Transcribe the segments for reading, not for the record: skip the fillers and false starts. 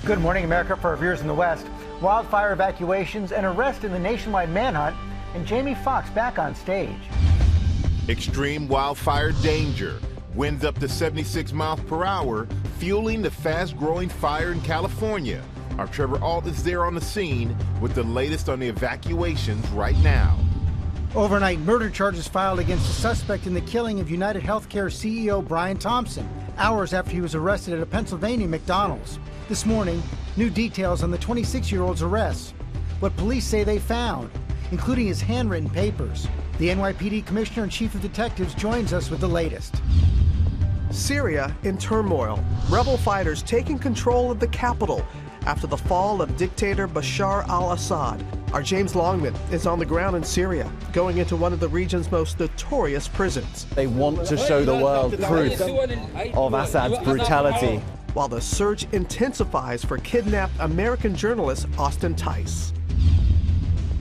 Good morning, America. For our viewers in the West, wildfire evacuations, an arrest in the nationwide manhunt, and Jamie Foxx back on stage. Extreme wildfire danger. Winds up to 76 miles per hour, fueling the fast-growing fire in California. Our Trevor Ault is there on the scene with the latest on the evacuations right now. Overnight murder charges filed against a suspect in the killing of UnitedHealthcare CEO Brian Thompson, hours after he was arrested at a Pennsylvania McDonald's. This morning, new details on the 26-year-old's arrest, what police say they found, including his handwritten papers. The NYPD Commissioner and Chief of Detectives joins us with the latest. Syria in turmoil. Rebel fighters taking control of the capital after the fall of dictator Bashar al-Assad. Our James Longman is on the ground in Syria, going into one of the region's most notorious prisons. They want to show the world proof of Assad's brutality. While the search intensifies for kidnapped American journalist Austin Tice.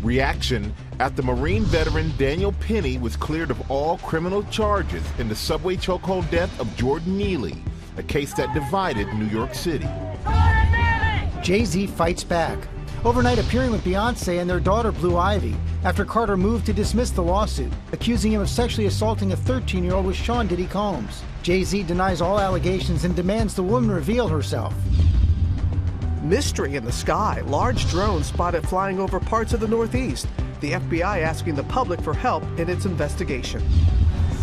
Reaction after Marine veteran Daniel Penny was cleared of all criminal charges in the subway chokehold death of Jordan Neely, a case that divided New York City. Jay-Z fights back, overnight appearing with Beyonce and their daughter Blue Ivy after Carter moved to dismiss the lawsuit, accusing him of sexually assaulting a 13-year-old with Sean Diddy Combs. Jay-Z denies all allegations and demands the woman reveal herself. Mystery in the sky. Large drones spotted flying over parts of the Northeast. The FBI asking the public for help in its investigation.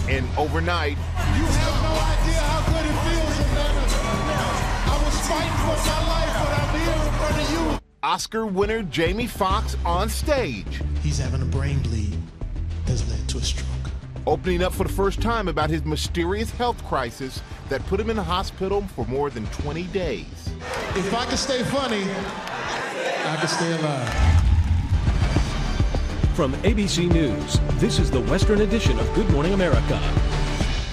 And overnight, you have no idea how good it feels, Atlanta. I was fighting for my life, but I'm here in front of you. Oscar winner Jamie Foxx on stage. He's having a brain bleed that's led to a stroke. Opening up for the first time about his mysterious health crisis that put him in the hospital for more than 20 days. If I can stay funny, I can stay alive. From ABC News, this is the Western edition of Good Morning America.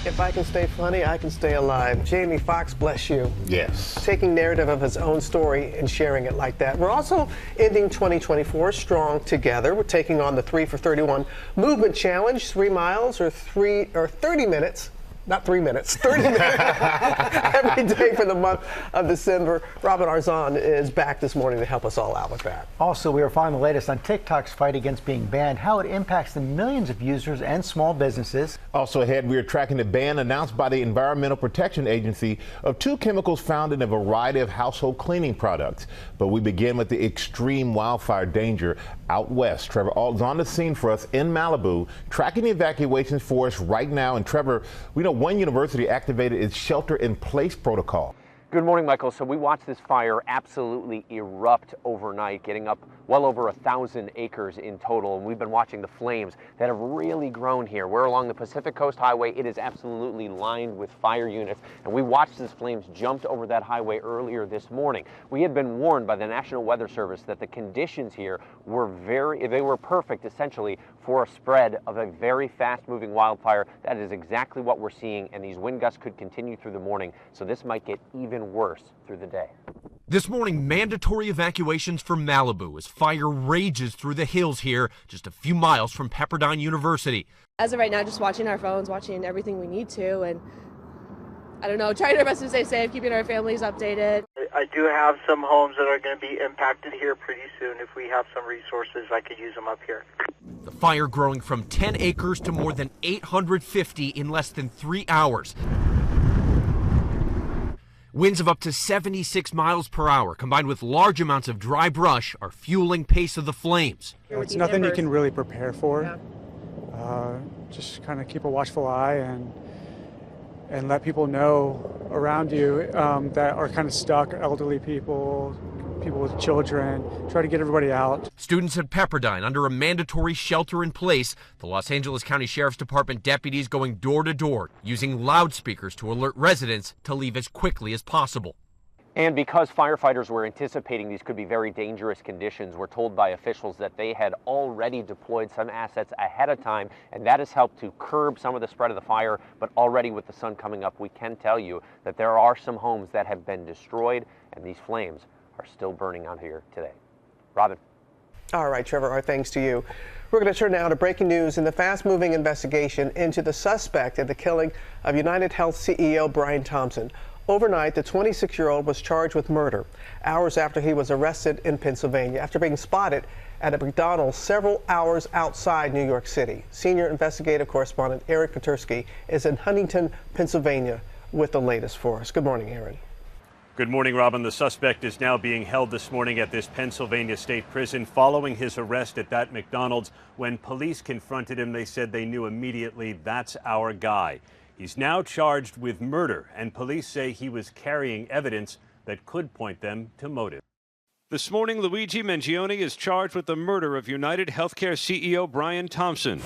If I can stay funny, I can stay alive. Jamie Foxx, bless you. Yes. Taking narrative of his own story and sharing it like that. We're also ending 2024 strong together. We're taking on the 3 for 31 movement challenge, 3 miles or 30 minutes. Not 3 minutes, 30 minutes every day for the month of December. Robin Arzon is back this morning to help us all out with that. Also, we are following the latest on TikTok's fight against being banned, how it impacts the millions of users and small businesses. Also ahead, we are tracking the ban announced by the Environmental Protection Agency of 2 chemicals found in a variety of household cleaning products. But we begin with the extreme wildfire danger out west. Trevor Ault is on the scene for us in Malibu, tracking the evacuations for us right now. And Trevor, we know one university activated its shelter-in-place protocol. Good morning, Michael. So we watched this fire absolutely erupt overnight, getting up well over 1,000 acres in total. And we've been watching the flames that have really grown here. We're along the Pacific Coast Highway. It is absolutely lined with fire units. And we watched as flames jumped over that highway earlier this morning. We had been warned by the National Weather Service that the conditions here were they were perfect, essentially, for a spread of a very fast-moving wildfire. That is exactly what we're seeing, and these wind gusts could continue through the morning, so this might get even worse through the day. This morning, mandatory evacuations for Malibu as fire rages through the hills here, just a few miles from Pepperdine University. As of right now, just watching our phones, watching everything we need to, and I don't know, trying our best to stay safe, keeping our families updated. I do have some homes that are going to be impacted here pretty soon. If we have some resources, I could use them up here. The fire growing from 10 acres to more than 850 in less than 3 hours. Winds of up to 76 miles per hour, combined with large amounts of dry brush, are fueling pace of the flames. It's nothing you can really prepare for. Just kind of keep a watchful eye and let people know around you that are kind of stuck, elderly people with children. Try to get everybody out. Students at Pepperdine under a mandatory shelter in place. The Los Angeles County Sheriff's Department deputies going door to door, using loudspeakers to alert residents to leave as quickly as possible. And because firefighters were anticipating these could be very dangerous conditions, we're told by officials that they had already deployed some assets ahead of time, and that has helped to curb some of the spread of the fire. But already with the sun coming up, we can tell you that there are some homes that have been destroyed, and these flames are still burning out here today. Robin. All right, Trevor, our thanks to you. We're going to turn now to breaking news in the fast-moving investigation into the suspect in the killing of UnitedHealth CEO Brian Thompson. Overnight, the 26-year-old was charged with murder hours after he was arrested in Pennsylvania after being spotted at a McDonald's several hours outside New York City. Senior investigative correspondent Aaron Katursky is in Huntington, Pennsylvania with the latest for us. Good morning, Aaron. Good morning, Robin. The suspect is now being held this morning at this Pennsylvania state prison following his arrest at that McDonald's. When police confronted him, they said they knew immediately, that's our guy. He's now charged with murder, and police say he was carrying evidence that could point them to motive. This morning, Luigi Mangione is charged with the murder of UnitedHealthcare CEO Brian Thompson.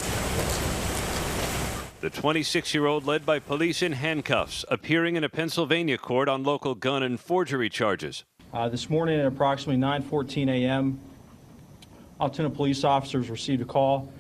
The 26-year-old led by police in handcuffs, appearing in a Pennsylvania court on local gun and forgery charges. This morning at approximately 9:14 a.m., Altoona police officers received a call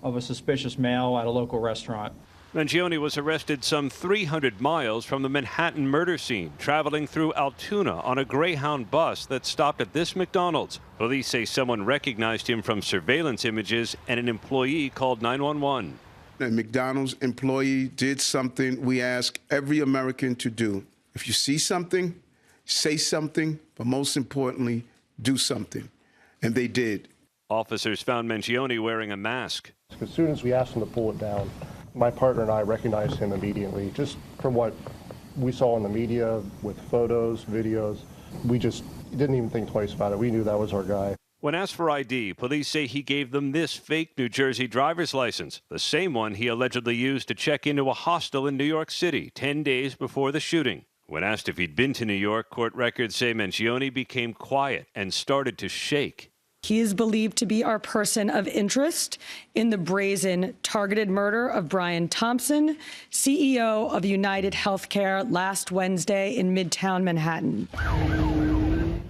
of a suspicious male at a local restaurant. Mangione was arrested some 300 miles from the Manhattan murder scene, traveling through Altoona on a Greyhound bus that stopped at this McDonald's. Police say someone recognized him from surveillance images and an employee called 911. A McDonald's employee did something we ask every American to do. If you see something, say something, but most importantly, do something. And they did. Officers found Mangione wearing a mask. As soon as we asked him to pull it down, my partner and I recognized him immediately, just from what we saw in the media with photos, videos. We just didn't even think twice about it. We knew that was our guy. When asked for ID, police say he gave them this fake New Jersey driver's license, the same one he allegedly used to check into a hostel in New York City 10 days before the shooting. When asked if he'd been to New York, court records say Mangione became quiet and started to shake. He is believed to be our person of interest in the brazen targeted murder of Brian Thompson, CEO of UnitedHealthcare, last Wednesday in Midtown Manhattan.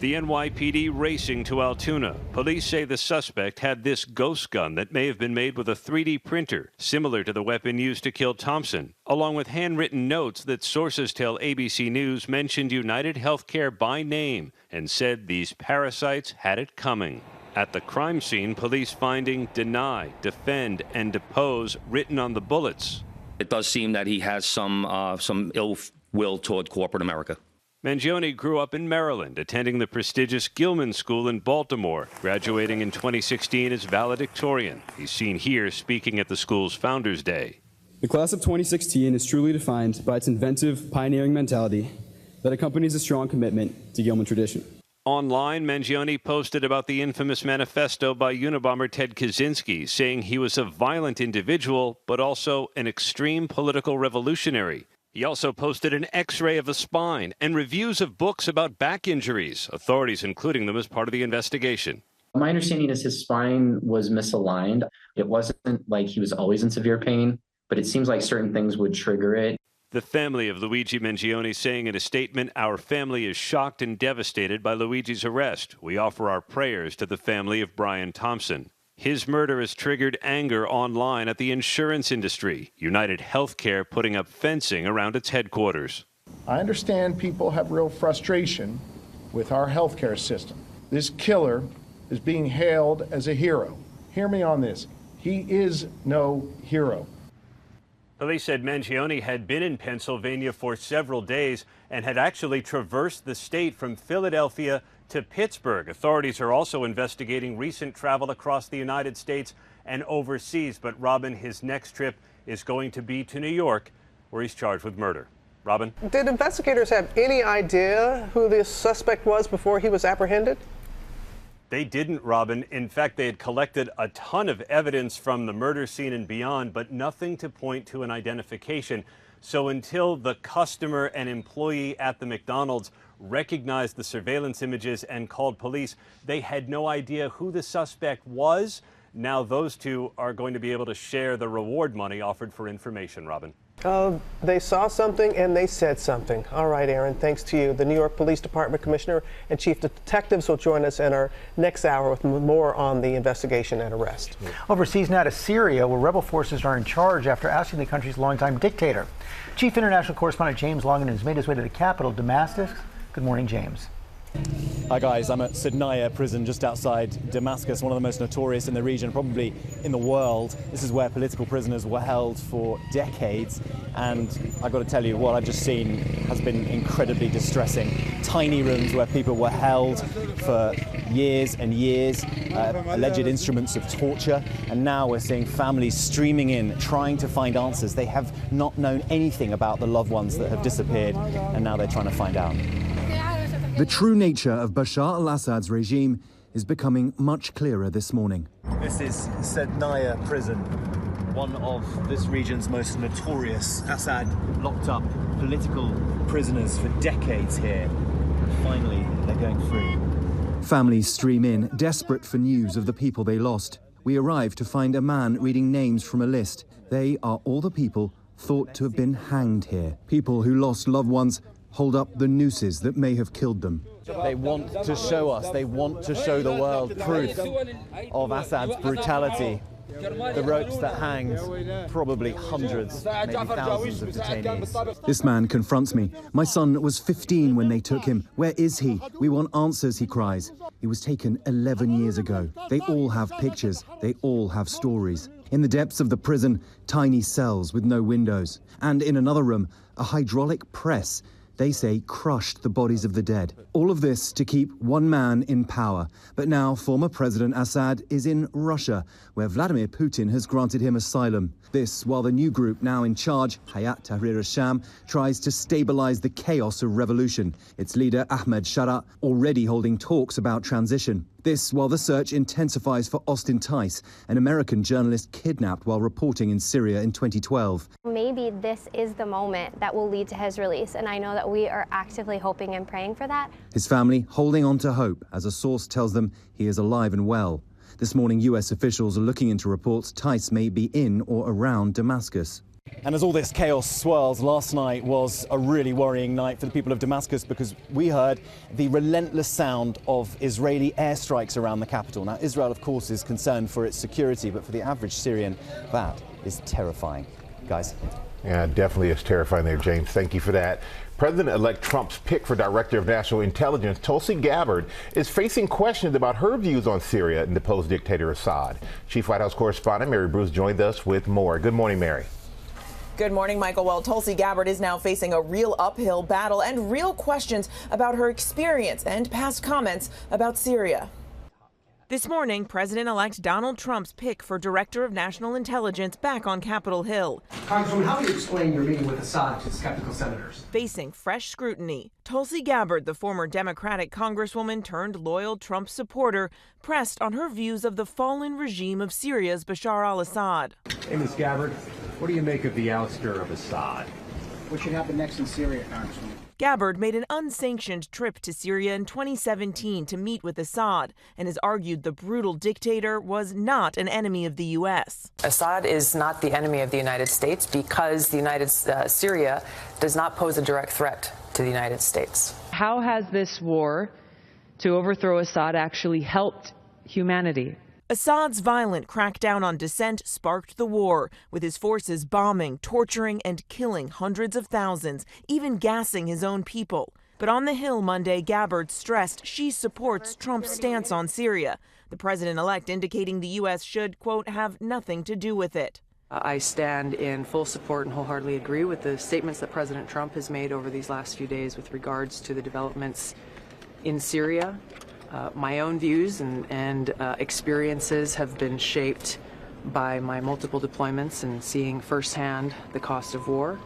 The NYPD racing to Altoona. Police say the suspect had this ghost gun that may have been made with a 3D printer, similar to the weapon used to kill Thompson, along with handwritten notes that sources tell ABC News mentioned UnitedHealthcare by name and said these parasites had it coming. At the crime scene, police finding deny, defend, and depose written on the bullets. It does seem that he has some ill will toward corporate America. Mangione grew up in Maryland, attending the prestigious Gilman School in Baltimore, graduating in 2016 as valedictorian. He's seen here speaking at the school's Founders Day. The class of 2016 is truly defined by its inventive, pioneering mentality that accompanies a strong commitment to Gilman tradition. Online, Mangione posted about the infamous manifesto by Unabomber Ted Kaczynski, saying he was a violent individual, but also an extreme political revolutionary. He also posted an X-ray of the spine and reviews of books about back injuries, authorities including them as part of the investigation. My understanding is his spine was misaligned. It wasn't like he was always in severe pain, but it seems like certain things would trigger it. The family of Luigi Mangione saying in a statement, "Our family is shocked and devastated by Luigi's arrest. We offer our prayers to the family of Brian Thompson." His murder has triggered anger online at the insurance industry. UnitedHealthcare putting up fencing around its headquarters. I understand people have real frustration with our healthcare system. This killer is being hailed as a hero. Hear me on this. He is no hero. Police said Mangione had been in Pennsylvania for several days and had actually traversed the state from Philadelphia to Pittsburgh. Authorities are also investigating recent travel across the United States and overseas. But Robin, his next trip is going to be to New York, where he's charged with murder. Robin? Did investigators have any idea who this suspect was before he was apprehended? They didn't, Robin. In fact, they had collected a ton of evidence from the murder scene and beyond, but nothing to point to an identification. So until the customer and employee at the McDonald's recognized the surveillance images and called police, they had no idea who the suspect was. Now those two are going to be able to share the reward money offered for information, Robin. They saw something and they said something. All right, Aaron, thanks to you. The New York Police Department Commissioner and Chief Detectives will join us in our next hour with more on the investigation and arrest. Overseas now to Syria, where rebel forces are in charge after ousting the country's longtime dictator. Chief International Correspondent James Longman has made his way to the capital, Damascus. Good morning, James. Hi guys, I'm at Sednaya prison just outside Damascus, one of the most notorious in the region, probably in the world. This is where political prisoners were held for decades, and I've got to tell you, what I've just seen has been incredibly distressing. Tiny rooms where people were held for years and years, alleged instruments of torture, and now we're seeing families streaming in, trying to find answers. They have not known anything about the loved ones that have disappeared, and now they're trying to find out. The true nature of Bashar al-Assad's regime is becoming much clearer this morning. This is Sednaya prison, one of this region's most notorious. Assad locked up political prisoners for decades here. Finally, they're going free. Families stream in, desperate for news of the people they lost. We arrive to find a man reading names from a list. They are all the people thought to have been hanged here. People who lost loved ones hold up the nooses that may have killed them. They want to show us, they want to show the world proof of Assad's brutality. The ropes that hanged probably hundreds, maybe thousands of detainees. This man confronts me. My son was 15 when they took him. Where is he? We want answers, he cries. He was taken 11 years ago. They all have pictures. They all have stories. In the depths of the prison, tiny cells with no windows. And in another room, a hydraulic press, they say, crushed the bodies of the dead. All of this to keep one man in power. But now former President Assad is in Russia, where Vladimir Putin has granted him asylum. This while the new group now in charge, Hayat Tahrir al-Sham, tries to stabilize the chaos of revolution. Its leader, Ahmed Sharaa, already holding talks about transition. This while the search intensifies for Austin Tice, an American journalist kidnapped while reporting in Syria in 2012. Maybe this is the moment that will lead to his release, and I know that we are actively hoping and praying for that. His family holding on to hope as a source tells them he is alive and well. This morning, US officials are looking into reports Tice may be in or around Damascus. And as all this chaos swirls, last night was a really worrying night for the people of Damascus because we heard the relentless sound of Israeli airstrikes around the capital. Now, Israel, of course, is concerned for its security, but for the average Syrian, that is terrifying. Guys. Yeah, it definitely is terrifying there, James. Thank you for that. President-elect Trump's pick for Director of National Intelligence, Tulsi Gabbard, is facing questions about her views on Syria and deposed dictator Assad. Chief White House correspondent Mary Bruce joined us with more. Good morning, Mary. Good morning, Michael. Well, Tulsi Gabbard is now facing a real uphill battle and real questions about her experience and past comments about Syria. This morning, President-elect Donald Trump's pick for Director of National Intelligence back on Capitol Hill. Congresswoman, how do you explain your meeting with Assad to skeptical senators? Facing fresh scrutiny, Tulsi Gabbard, the former Democratic congresswoman turned loyal Trump supporter, pressed on her views of the fallen regime of Syria's Bashar al-Assad. Hey, Ms. Gabbard, what do you make of the ouster of Assad? What should happen next in Syria, Congresswoman? Gabbard made an unsanctioned trip to Syria in 2017 to meet with Assad and has argued the brutal dictator was not an enemy of the U.S. Assad is not the enemy of the United States because Syria does not pose a direct threat to the United States. How has this war to overthrow Assad actually helped humanity? Assad's violent crackdown on dissent sparked the war, with his forces bombing, torturing, and killing hundreds of thousands, even gassing his own people. But on the Hill Monday, Gabbard stressed she supports Trump's stance on Syria, the president-elect indicating the U.S. should, quote, have nothing to do with it. I stand in full support and wholeheartedly agree with the statements that President Trump has made over these last few days with regards to the developments in Syria. My own views and experiences have been shaped by my multiple deployments and seeing firsthand the cost of war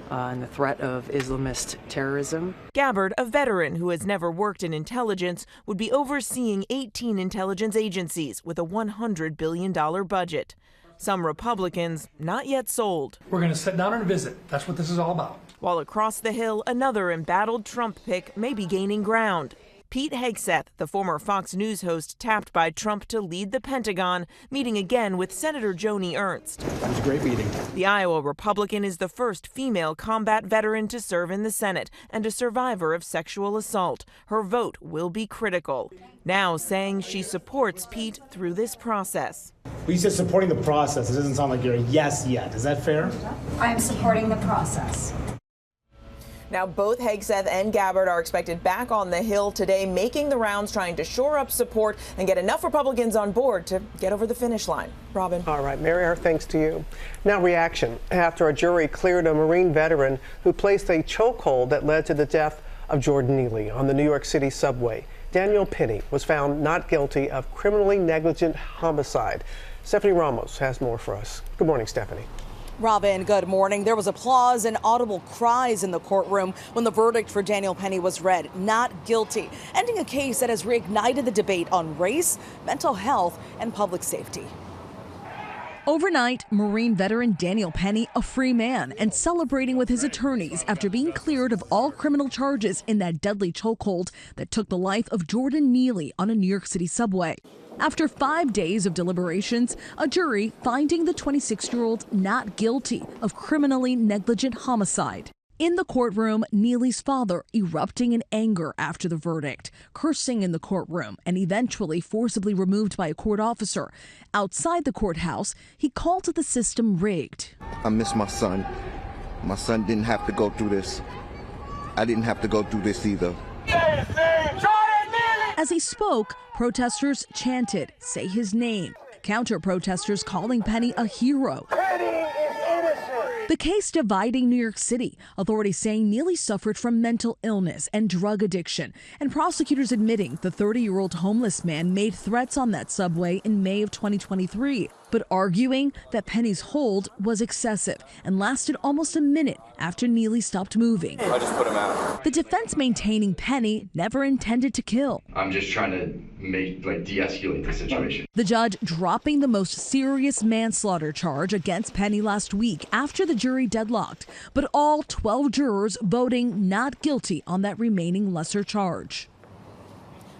and the threat of Islamist terrorism. Gabbard, a veteran who has never worked in intelligence, would be overseeing 18 intelligence agencies with a $100 billion budget. Some Republicans not yet sold. We're going to sit down and visit. That's what this is all about. While across the Hill, another embattled Trump pick may be gaining ground. Pete Hegseth, the former Fox News host tapped by Trump to lead the Pentagon, meeting again with Senator Joni Ernst. That was a great meeting. The Iowa Republican is the first female combat veteran to serve in the Senate and a survivor of sexual assault. Her vote will be critical. Now saying she supports Pete through this process. Well, you said supporting the process. It doesn't sound like you're a yes yet. Is that fair? I am supporting the process. Now, both Hegseth and Gabbard are expected back on the Hill today, making the rounds, trying to shore up support and get enough Republicans on board to get over the finish line. Robin. All right, Mary, our thanks to you. Now, reaction after a jury cleared a Marine veteran who placed a chokehold that led to the death of Jordan Neely on the New York City subway. Daniel Penny was found not guilty of criminally negligent homicide. Stephanie Ramos has more for us. Good morning, Stephanie. Robin, good morning. There was applause and audible cries in the courtroom when the verdict for Daniel Penny was read, not guilty, ending a case that has reignited the debate on race, mental health, and public safety. Overnight, Marine veteran Daniel Penny, a free man and celebrating with his attorneys after being cleared of all criminal charges in that deadly chokehold that took the life of Jordan Neely on a New York City subway. After 5 days of deliberations, a jury finding the 26-year-old not guilty of criminally negligent homicide. In the courtroom, Neely's father erupting in anger after the verdict, cursing in the courtroom, and eventually forcibly removed by a court officer. Outside the courthouse, he called the system rigged. I miss my son. My son didn't have to go through this. I didn't have to go through this either. As he spoke, protesters chanted, "Say his name." Counter-protesters calling Penny a hero. Penny is innocent. The case dividing New York City, authorities saying Neely suffered from mental illness and drug addiction, and prosecutors admitting the 30-year-old homeless man made threats on that subway in May of 2023, but arguing that Penny's hold was excessive and lasted almost a minute after Neely stopped moving. I just put him out. The defense maintaining Penny never intended to kill. I'm just trying to de-escalate the situation. The judge dropping the most serious manslaughter charge against Penny last week after the jury deadlocked, but all 12 jurors voting not guilty on that remaining lesser charge.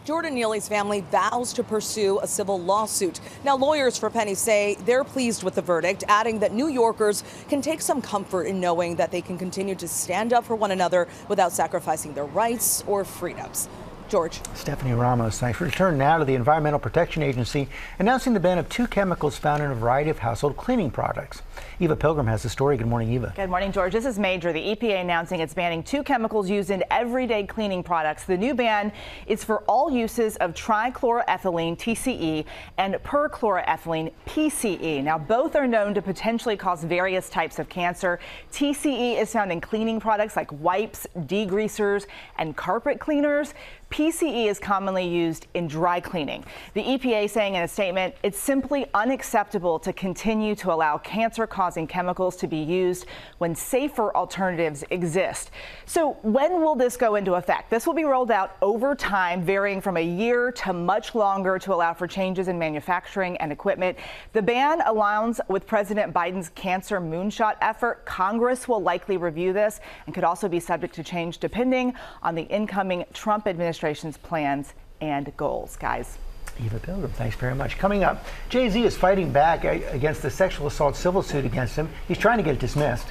Jordan Neely's family vows to pursue a civil lawsuit. Now, lawyers for Penny say they're pleased with the verdict, adding that New Yorkers can take some comfort in knowing that they can continue to stand up for one another without sacrificing their rights or freedoms. George. Stephanie Ramos, thanks. We return now to the Environmental Protection Agency announcing the ban of 2 chemicals found in a variety of household cleaning products. Eva Pilgrim has the story. Good morning, Eva. Good morning, George. This is major. The EPA announcing it's banning 2 chemicals used in everyday cleaning products. The new ban is for all uses of trichloroethylene, TCE, and perchloroethylene, PCE. Now, both are known to potentially cause various types of cancer. TCE is found in cleaning products like wipes, degreasers, and carpet cleaners. PCE is commonly used in dry cleaning. The EPA saying in a statement, it's simply unacceptable to continue to allow cancer-causing chemicals to be used when safer alternatives exist. So when will this go into effect? This will be rolled out over time, varying from a year to much longer to allow for changes in manufacturing and equipment. The ban aligns with President Biden's cancer moonshot effort. Congress will likely review this and could also be subject to change depending on the incoming Trump administration's plans and goals. Guys. Eva Pilgrim, thanks very much. Coming up, Jay-Z is fighting back against the sexual assault civil suit against him. He's trying to get it dismissed.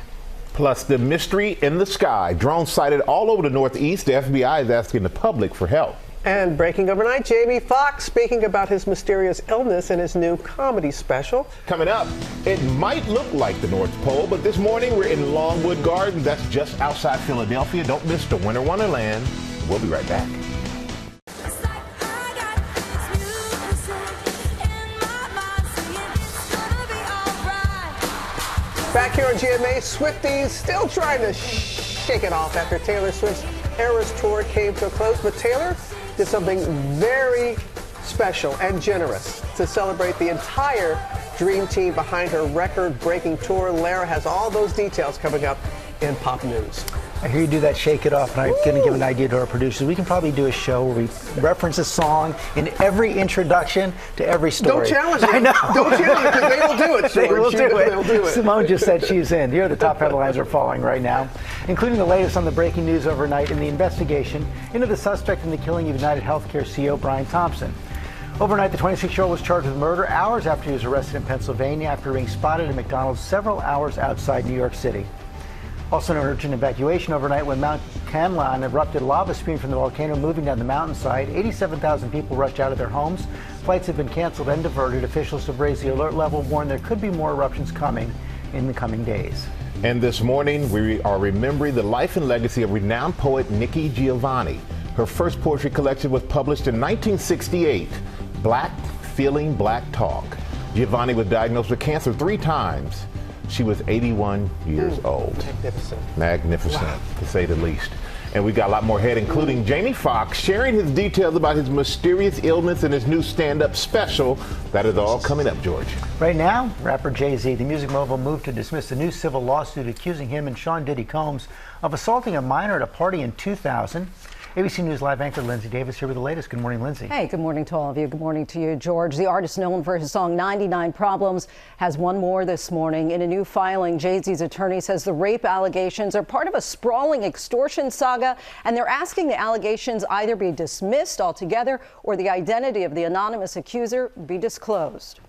Plus, the mystery in the sky. Drones sighted all over the Northeast. The FBI is asking the public for help. And breaking overnight, Jamie Foxx speaking about his mysterious illness in his new comedy special. Coming up, it might look like the North Pole, but this morning we're in Longwood Gardens. That's just outside Philadelphia. Don't miss the Winter Wonderland. We'll be right back. Back here on GMA, Swifties still trying to shake it off after Taylor Swift's Eras Tour came to a close. But Taylor did something very special and generous to celebrate the entire dream team behind her record-breaking tour. Lara has all those details coming up in Pop News. I hear you do that shake it off, and I'm going to give an idea to our producers. We can probably do a show where we reference a song in every introduction to every story. Don't challenge it. I know. Don't challenge it, because they will do it, They will do it. They'll do it. Simone just said she's in. Here are the top headlines are falling right now, including the latest on the breaking news overnight in the investigation into the suspect in the killing of UnitedHealthcare CEO Brian Thompson. Overnight, the 26-year-old was charged with murder hours after he was arrested in Pennsylvania after being spotted at McDonald's several hours outside New York City. Also an urgent evacuation overnight when Mount Canyon erupted, lava stream from the volcano moving down the mountainside. 87,000 people rushed out of their homes. Flights have been canceled and diverted. Officials have raised the alert level, warned there could be more eruptions coming in the coming days. And this morning, we are remembering the life and legacy of renowned poet Nikki Giovanni. Her first poetry collection was published in 1968, Black Feeling Black Talk. Giovanni was diagnosed with cancer 3 times. She was 81 years old. Magnificent. Magnificent, Wow. to say the least. And we got a lot more ahead, including Jamie Foxx sharing his details about his mysterious illness and his new stand-up special. That is all coming up, George. Right now, rapper Jay-Z, the music mogul, moved to dismiss a new civil lawsuit accusing him and Sean Diddy Combs of assaulting a minor at a party in 2000. ABC News Live anchor Linsey Davis here with the latest. Good morning, Linsey. Hey, good morning to all of you. Good morning to you, George. The artist known for his song 99 Problems has one more this morning. In a new filing, Jay-Z's attorney says the rape allegations are part of a sprawling extortion saga, and they're asking the allegations either be dismissed altogether or the identity of the anonymous accuser be disclosed.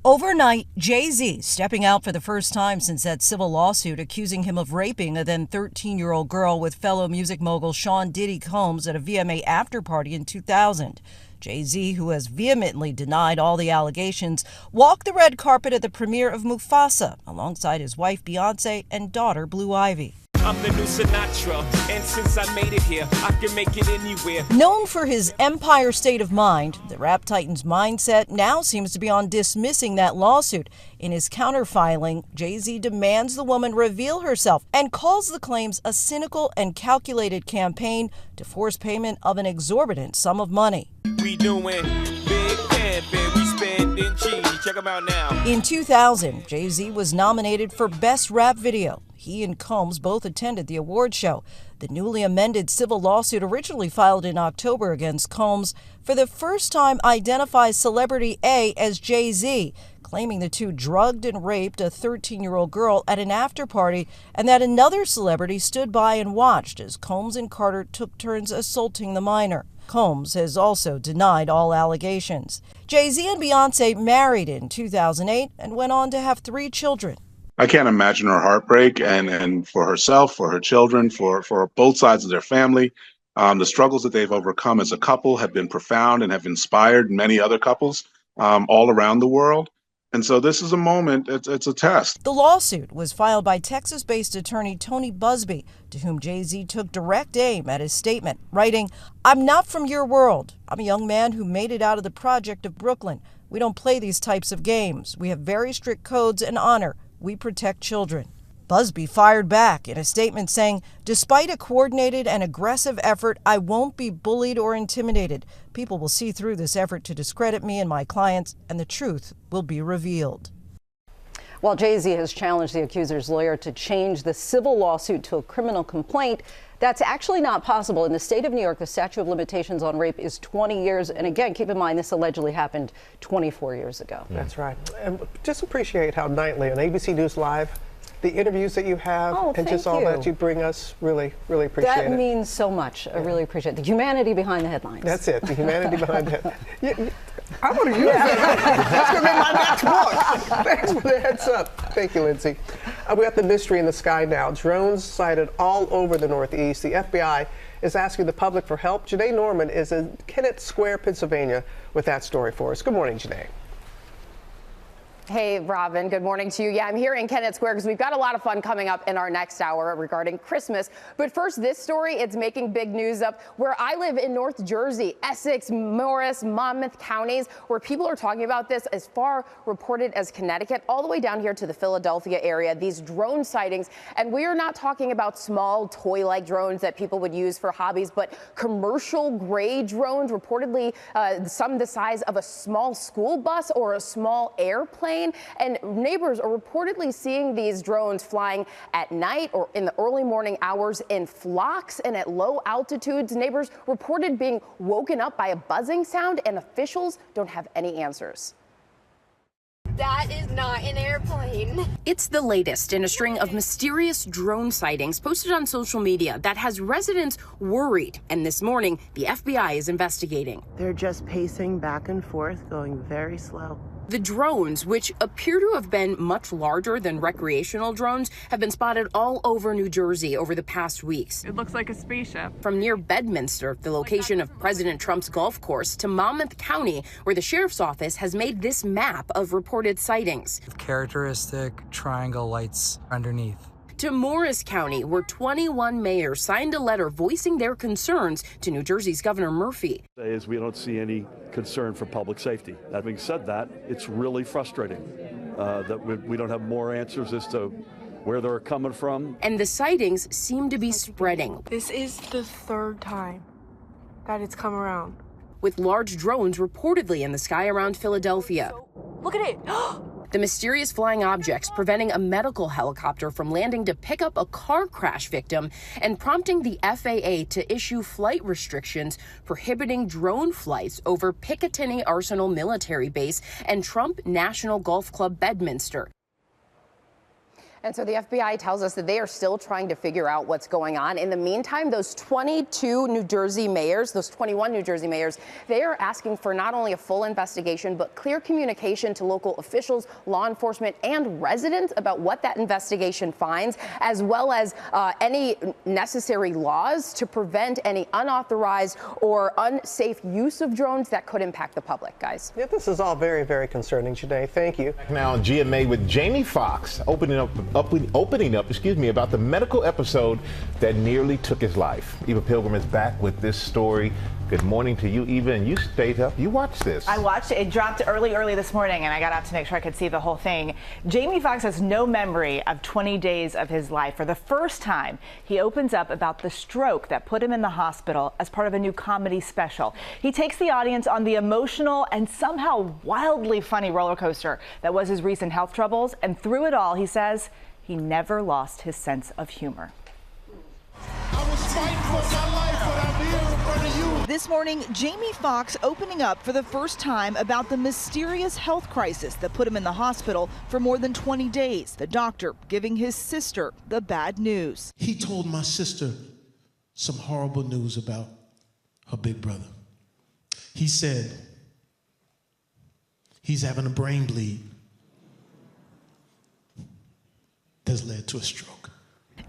Overnight, Jay-Z stepping out for the first time since that civil lawsuit accusing him of raping a then 13-year-old girl with fellow music mogul Sean Diddy Combs at a VMA after-party in 2000. Jay-Z, who has vehemently denied all the allegations, walked the red carpet at the premiere of Mufasa alongside his wife Beyonce and daughter Blue Ivy. I'm the new Sinatra, and since I made it here, I can make it anywhere. Known for his empire state of mind, the rap titan's mindset now seems to be on dismissing that lawsuit. In his counter-filing, Jay-Z demands the woman reveal herself and calls the claims a cynical and calculated campaign to force payment of an exorbitant sum of money. We doing big camping, we spending cheese. Check them out now. In 2000, Jay-Z was nominated for Best Rap Video. He and Combs both attended the award show. The newly amended civil lawsuit, originally filed in October against Combs, for the first time identifies celebrity A as Jay-Z, claiming the two drugged and raped a 13-year-old girl at an after-party and that another celebrity stood by and watched as Combs and Carter took turns assaulting the minor. Combs has also denied all allegations. Jay-Z and Beyonce married in 2008 and went on to have 3 children. I can't imagine her heartbreak and for herself, for her children, for both sides of their family. The struggles that they've overcome as a couple have been profound and have inspired many other couples all around the world. And so this is a moment, it's a test. The lawsuit was filed by Texas-based attorney Tony Busby, to whom Jay-Z took direct aim at his statement, writing, "I'm not from your world. I'm a young man who made it out of the project of Brooklyn. We don't play these types of games. We have very strict codes and honor. We protect children." Busby fired back in a statement saying, "Despite a coordinated and aggressive effort, I won't be bullied or intimidated. People will see through this effort to discredit me and my clients, and the truth will be revealed." While Jay-Z has challenged the accuser's lawyer to change the civil lawsuit to a criminal complaint, that's actually not possible. In the state of New York, the statute of limitations on rape is 20 years. And again, keep in mind, this allegedly happened 24 years ago. That's right. And just appreciate how nightly on ABC News Live, the interviews that you have and just all that you bring us, really, really appreciate it. That means so much. I really appreciate the humanity behind the headlines. That's it, the humanity behind it. I want to use that. That's going to be my next book. Thanks for the heads up. Thank you, Linsey. We got the mystery in the sky now. Drones sighted all over the Northeast. The FBI is asking the public for help. Janae Norman is in Kennett Square, Pennsylvania, with that story for us. Good morning, Janae. Hey, Robin, good morning to you. Yeah, I'm here in Kennett Square because we've got a lot of fun coming up in our next hour regarding Christmas. But first, this story, it's making big news up where I live in North Jersey, Essex, Morris, Monmouth counties, where people are talking about this as far reported as Connecticut, all the way down here to the Philadelphia area, these drone sightings. And we are not talking about small toy-like drones that people would use for hobbies, but commercial grade drones, reportedly some the size of a small school bus or a small airplane. And neighbors are reportedly seeing these drones flying at night or in the early morning hours in flocks and at low altitudes. Neighbors reported being woken up by a buzzing sound, and officials don't have any answers. That is not an airplane. It's the latest in a string of mysterious drone sightings posted on social media that has residents worried. And this morning, the FBI is investigating. They're just pacing back and forth, going very slow. The drones, which appear to have been much larger than recreational drones, have been spotted all over New Jersey over the past weeks. It looks like a spaceship. From near Bedminster, the location of President Trump's golf course, to Monmouth County, where the sheriff's office has made this map of reported sightings. Characteristic triangle lights underneath. To Morris County, where 21 mayors signed a letter voicing their concerns to New Jersey's Governor Murphy. We don't see any concern for public safety. Having said that, it's really frustrating that we don't have more answers as to where they're coming from. And the sightings seem to be spreading. This is the third time that it's come around. With large drones reportedly in the sky around Philadelphia. Look at it. The mysterious flying objects preventing a medical helicopter from landing to pick up a car crash victim and prompting the FAA to issue flight restrictions prohibiting drone flights over Picatinny Arsenal Military Base and Trump National Golf Club Bedminster. And so the FBI tells us that they are still trying to figure out what's going on. In the meantime, those 21 New Jersey mayors, they are asking for not only a full investigation, but clear communication to local officials, law enforcement, and residents about what that investigation finds, as well as any necessary laws to prevent any unauthorized or unsafe use of drones that could impact the public, guys. Yeah, this is all very, very concerning today. Thank you. Now on GMA with Jamie Foxx opening up, about the medical episode that nearly took his life. Eva Pilgrim is back with this story. Good morning to you, Eva, and you stayed up. You watched this. I watched it. It dropped early this morning, and I got up to make sure I could see the whole thing. Jamie Foxx has no memory of 20 days of his life. For the first time, he opens up about the stroke that put him in the hospital as part of a new comedy special. He takes the audience on the emotional and somehow wildly funny roller coaster that was his recent health troubles, and through it all, he says he never lost his sense of humor. I was fighting for my life, but I'm here in front of you. This morning, Jamie Foxx opening up for the first time about the mysterious health crisis that put him in the hospital for more than 20 days. The doctor giving his sister the bad news. He told my sister some horrible news about her big brother. He said he's having a brain bleed that's led to a stroke.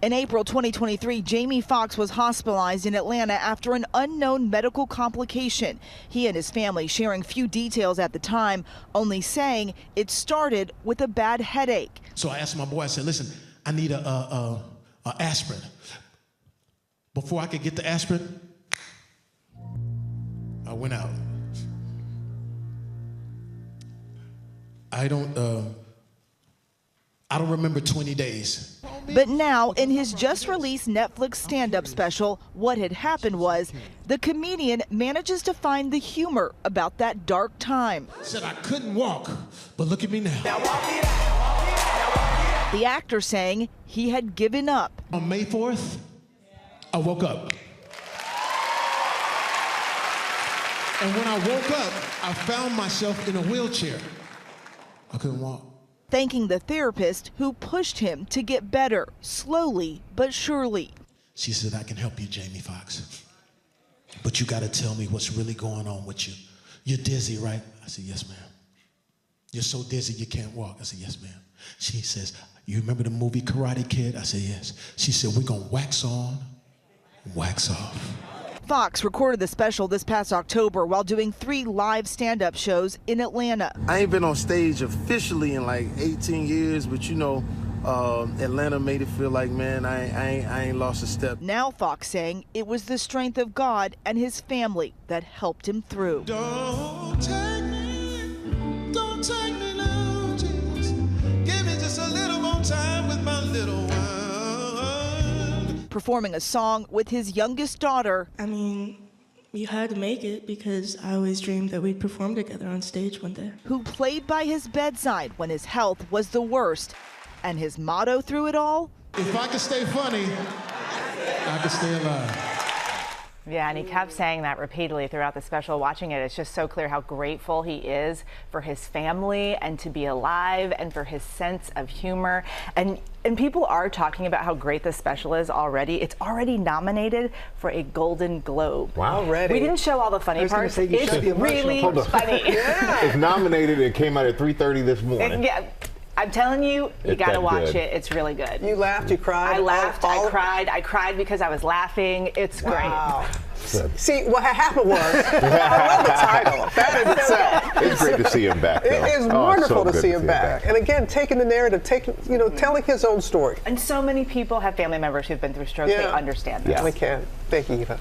In April 2023, Jamie Foxx was hospitalized in Atlanta after an unknown medical complication. He and his family sharing few details at the time, only saying it started with a bad headache. So I asked my boy, I said, listen, I need a aspirin. Before I could get the aspirin, I went out. I don't remember 20 days. But now, in his just-released Netflix stand-up special, what had happened was the comedian manages to find the humor about that dark time. Said I couldn't walk, but look at me now. The actor saying he had given up. On May 4th, I woke up. And when I woke up, I found myself in a wheelchair. I couldn't walk. Thanking the therapist who pushed him to get better, slowly but surely. She said, I can help you, Jamie Foxx. But you got to tell me what's really going on with you. You're dizzy, right? I said, yes, ma'am. You're so dizzy you can't walk. I said, yes, ma'am. She says, you remember the movie Karate Kid? I said, yes. She said, we're going to wax on, wax off. Foxx recorded the special this past October while doing 3 live stand-up shows in Atlanta. I ain't been on stage officially in like 18 years, but you know, Atlanta made it feel like, man, I ain't lost a step. Now Foxx saying it was the strength of God and his family that helped him through. Don't take me now, Jesus. Give me just a little more time with my little one. Performing a song with his youngest daughter. I mean, you had to make it because I always dreamed that we'd perform together on stage one day. Who played by his bedside when his health was the worst. And his motto through it all? If I can stay funny, I can stay alive. Yeah, and he kept saying that repeatedly throughout the special. Watching it, it's just so clear how grateful he is for his family and to be alive and for his sense of humor. And people are talking about how great this special is already. It's already nominated for a Golden Globe. Wow. Already. We didn't show all the funny parts. It's really funny. Yeah. It's nominated. It came out at 3:30 this morning. Yeah. I'm telling you, you got to watch it. It's really good. You laughed, you cried. I laughed, I cried. I cried because I was laughing. It's great. See, what happened was, I love the title. That in itself. It's great to see him back, though. It is wonderful to see him back. And again, taking the narrative, telling his own story. And so many people have family members who've been through stroke. They understand this. Yeah, we can. Thank you, Eva.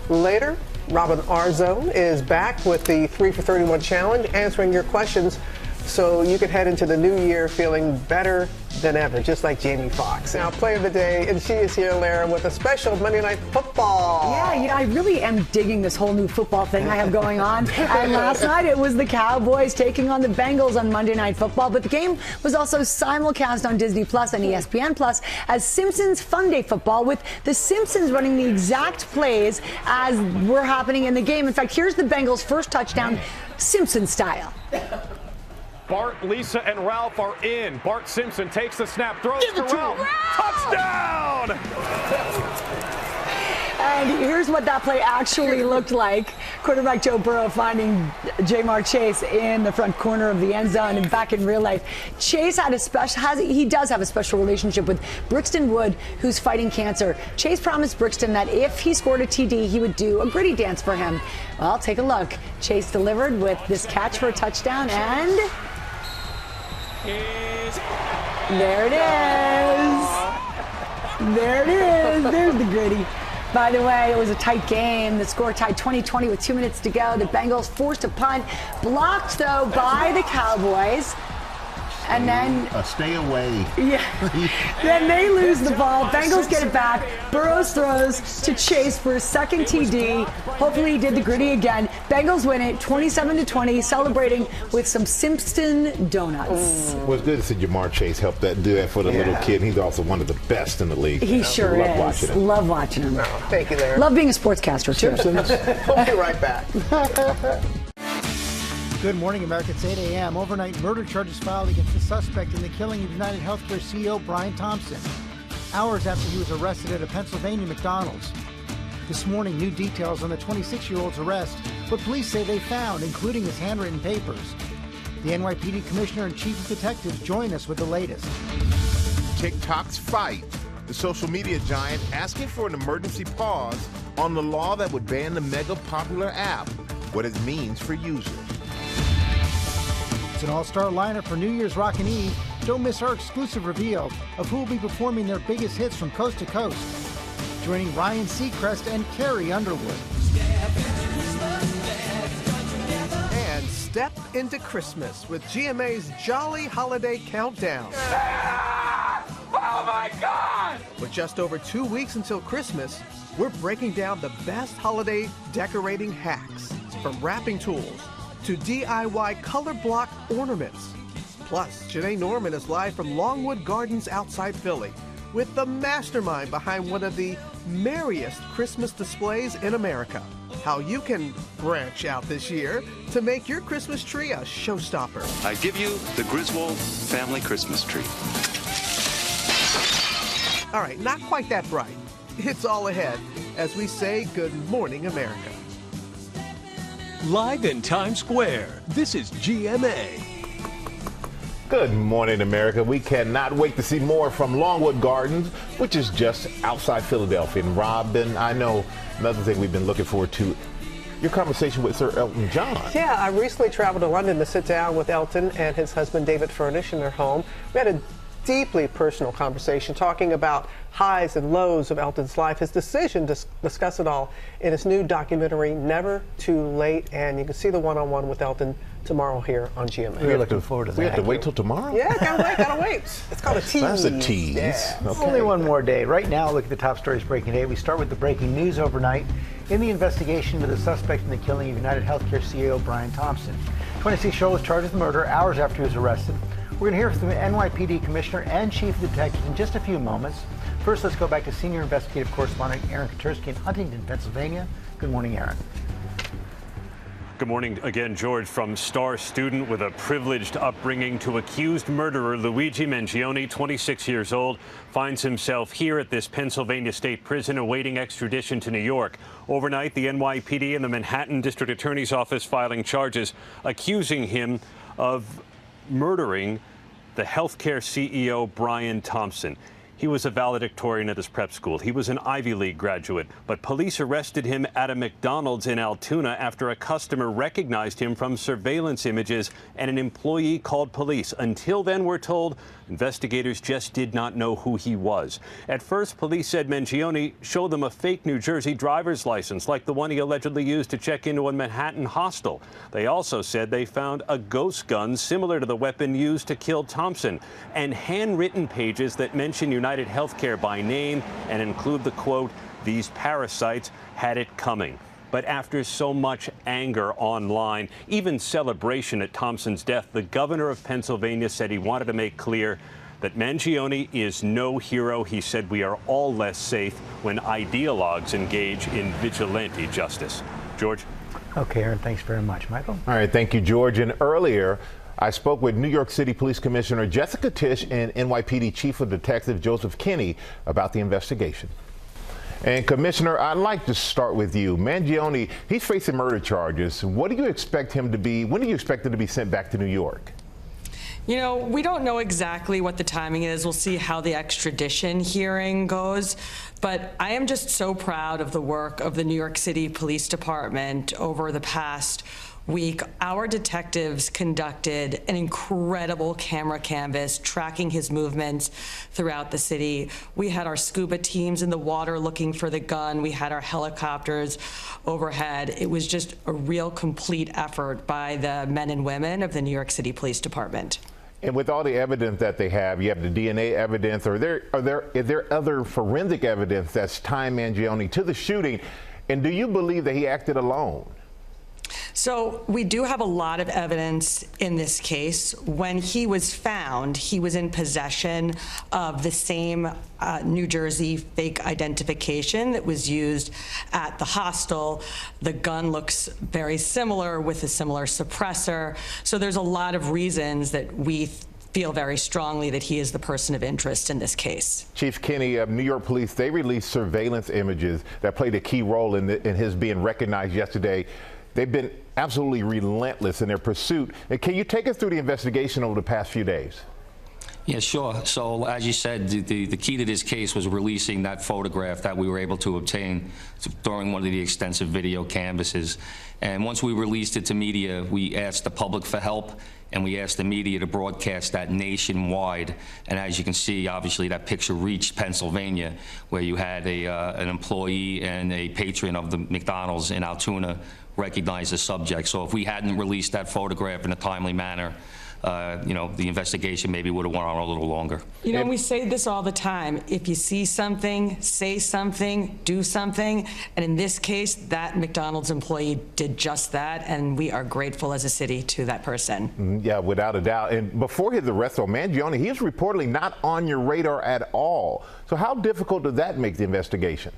Later, Robin Arzone is back with the 3 for 31 challenge, answering your questions so you can head into the new year feeling better than ever, just like Jamie Foxx. Now, play of the day, and she is here, Lara, with a special Monday Night Football. Yeah, I really am digging this whole new football thing I have going on. And last night it was the Cowboys taking on the Bengals on Monday Night Football, but the game was also simulcast on Disney Plus and ESPN Plus as Simpsons Fun Day Football, with the Simpsons running the exact plays as were happening in the game. In fact, here's the Bengals' first touchdown, Simpson style. Bart, Lisa, and Ralph are in. Bart Simpson takes the snap, throws to Ralph. Touchdown! And here's what that play actually looked like. Quarterback Joe Burrow finding Jamar Chase in the front corner of the end zone. And back in real life, Chase does have a special relationship with Brixton Wood, who's fighting cancer. Chase promised Brixton that if he scored a TD, he would do a gritty dance for him. Well, take a look. Chase delivered with this catch for a touchdown, and there it is. There it is. There's the gritty. By the way, it was a tight game. The score tied 20-20 with 2 minutes to go. The Bengals forced a punt, blocked, though, by the Cowboys. And then stay away. Yeah. Then they lose the ball. Bengals get it back. Burrows throws to Chase for his second TD. Hopefully he did the gritty again. Bengals win it 27-20, celebrating with some Simpson donuts. Well, it's good to see Jamar Chase help do that for the little kid. He's also one of the best in the league. He sure is. Love watching him. Love watching him. Thank you, Larry. Love being a sportscaster, too. Simpsons. We'll be right back. Good morning, America. It's 8 a.m. Overnight murder charges filed against the suspect in the killing of UnitedHealthcare CEO Brian Thompson, hours after he was arrested at a Pennsylvania McDonald's. This morning, new details on the 26-year-old's arrest, what police say they found, including his handwritten papers. The NYPD Commissioner and Chief of Detectives join us with the latest. TikTok's fight. The social media giant asking for an emergency pause on the law that would ban the mega popular app, what it means for users. It's an all-star lineup for New Year's Rockin' Eve. Don't miss our exclusive reveal of who will be performing their biggest hits from coast to coast. Joining Ryan Seacrest and Carrie Underwood. And step into Christmas with GMA's Jolly Holiday Countdown. Oh my God! With just over 2 weeks until Christmas, we're breaking down the best holiday decorating hacks, from wrapping tools to DIY color block ornaments. Plus, Janae Norman is live from Longwood Gardens outside Philly with the mastermind behind one of the merriest Christmas displays in America. How you can branch out this year to make your Christmas tree a showstopper. I give you the Griswold family Christmas tree. All right, not quite that bright. It's all ahead as we say good morning, America. Live in Times Square, this is GMA. Good morning, America. We cannot wait to see more from Longwood Gardens, which is just outside Philadelphia. And Robin, I know another thing we've been looking forward to, your conversation with Sir Elton John. Yeah, I recently traveled to London to sit down with Elton and his husband David Furnish in their home. We had a deeply personal conversation talking about highs and lows of Elton's life, his decision to discuss it all in his new documentary, Never Too Late. And you can see the one-on-one with Elton tomorrow here on GMA. We're looking forward to that. We have to wait till tomorrow? Yeah, gotta wait. It's called a tease. That's a tease. Yeah. Okay. Only one more day. Right now, look at the top stories breaking today. We start with the breaking news overnight in the investigation into the suspect in the killing of UnitedHealthcare CEO Brian Thompson. 26-year-old was charged with murder hours after he was arrested. We're going to hear from the NYPD Commissioner and Chief of Detectives in just a few moments. First, let's go back to senior investigative correspondent Aaron Katursky in Huntington, Pennsylvania. Good morning, Aaron. Good morning again, George. From star student with a privileged upbringing to accused murderer, Luigi Mangione, 26 years old, finds himself here at this Pennsylvania state prison awaiting extradition to New York. Overnight, the NYPD and the Manhattan District Attorney's Office filing charges accusing him of murdering the healthcare CEO Brian Thompson. He was a valedictorian at his prep school. He was an Ivy League graduate, but police arrested him at a McDonald's in Altoona after a customer recognized him from surveillance images and an employee called police. Until then, we're told, investigators just did not know who he was. At first, police said Mangione showed them a fake New Jersey driver's license, like the one he allegedly used to check into a Manhattan hostel. They also said they found a ghost gun similar to the weapon used to kill Thompson, and handwritten pages that mention UnitedHealthcare by name and include the quote, "These parasites had it coming." But after so much anger online, even celebration at Thompson's death, the governor of Pennsylvania said he wanted to make clear that Mangione is no hero. He said we are all less safe when ideologues engage in vigilante justice. George? Okay, Aaron, thanks very much. Michael? All right, thank you, George. And earlier, I spoke with New York City Police Commissioner Jessica Tisch and NYPD Chief of Detective Joseph Kenney about the investigation. And Commissioner, I'd like to start with you. Mangione, he's facing murder charges. What do you expect him to be? When do you expect him to be sent back to New York? You know, we don't know exactly what the timing is. We'll see how the extradition hearing goes. But I am just so proud of the work of the New York City Police Department over the past week. Our detectives conducted an incredible camera canvas tracking his movements throughout the city. We had our scuba teams in the water looking for the gun. We had our helicopters overhead. It was just a real complete effort by the men and women of the New York City Police Department. And with all the evidence that they have, you have the DNA evidence, is there other forensic evidence that's tying Mangione to the shooting? And do you believe that he acted alone? So we do have a lot of evidence in this case. When he was found, he was in possession of the same New Jersey fake identification that was used at the hostel. The gun looks very similar with a similar suppressor. So there's a lot of reasons that we feel very strongly that he is the person of interest in this case. Chief Kenney of New York Police, they released surveillance images that played a key role in his being recognized yesterday. They've been absolutely relentless in their pursuit. And can you take us through the investigation over the past few days? Yeah, sure. So as you said, the key to this case was releasing that photograph that we were able to obtain during one of the extensive video canvases. And once we released it to media, we asked the public for help, and we asked the media to broadcast that nationwide. And as you can see, obviously that picture reached Pennsylvania, where you had an employee and a patron of the McDonald's in Altoona recognize the subject. So if we hadn't released that photograph in a timely manner, you know, the investigation maybe would have went on a little longer. You know, we say this all the time. If you see something, say something, do something. And in this case, that McDonald's employee did just that. And we are grateful as a city to that person. Yeah, without a doubt. And before his arrest on Mangione, he was reportedly not on your radar at all. So how difficult did that make the investigation?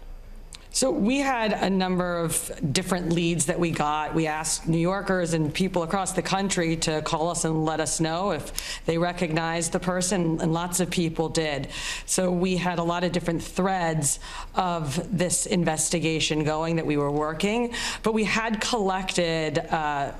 So we had a number of different leads that we got. We asked New Yorkers and people across the country to call us and let us know if they recognized the person, and lots of people did. So we had a lot of different threads of this investigation going that we were working, but we had collected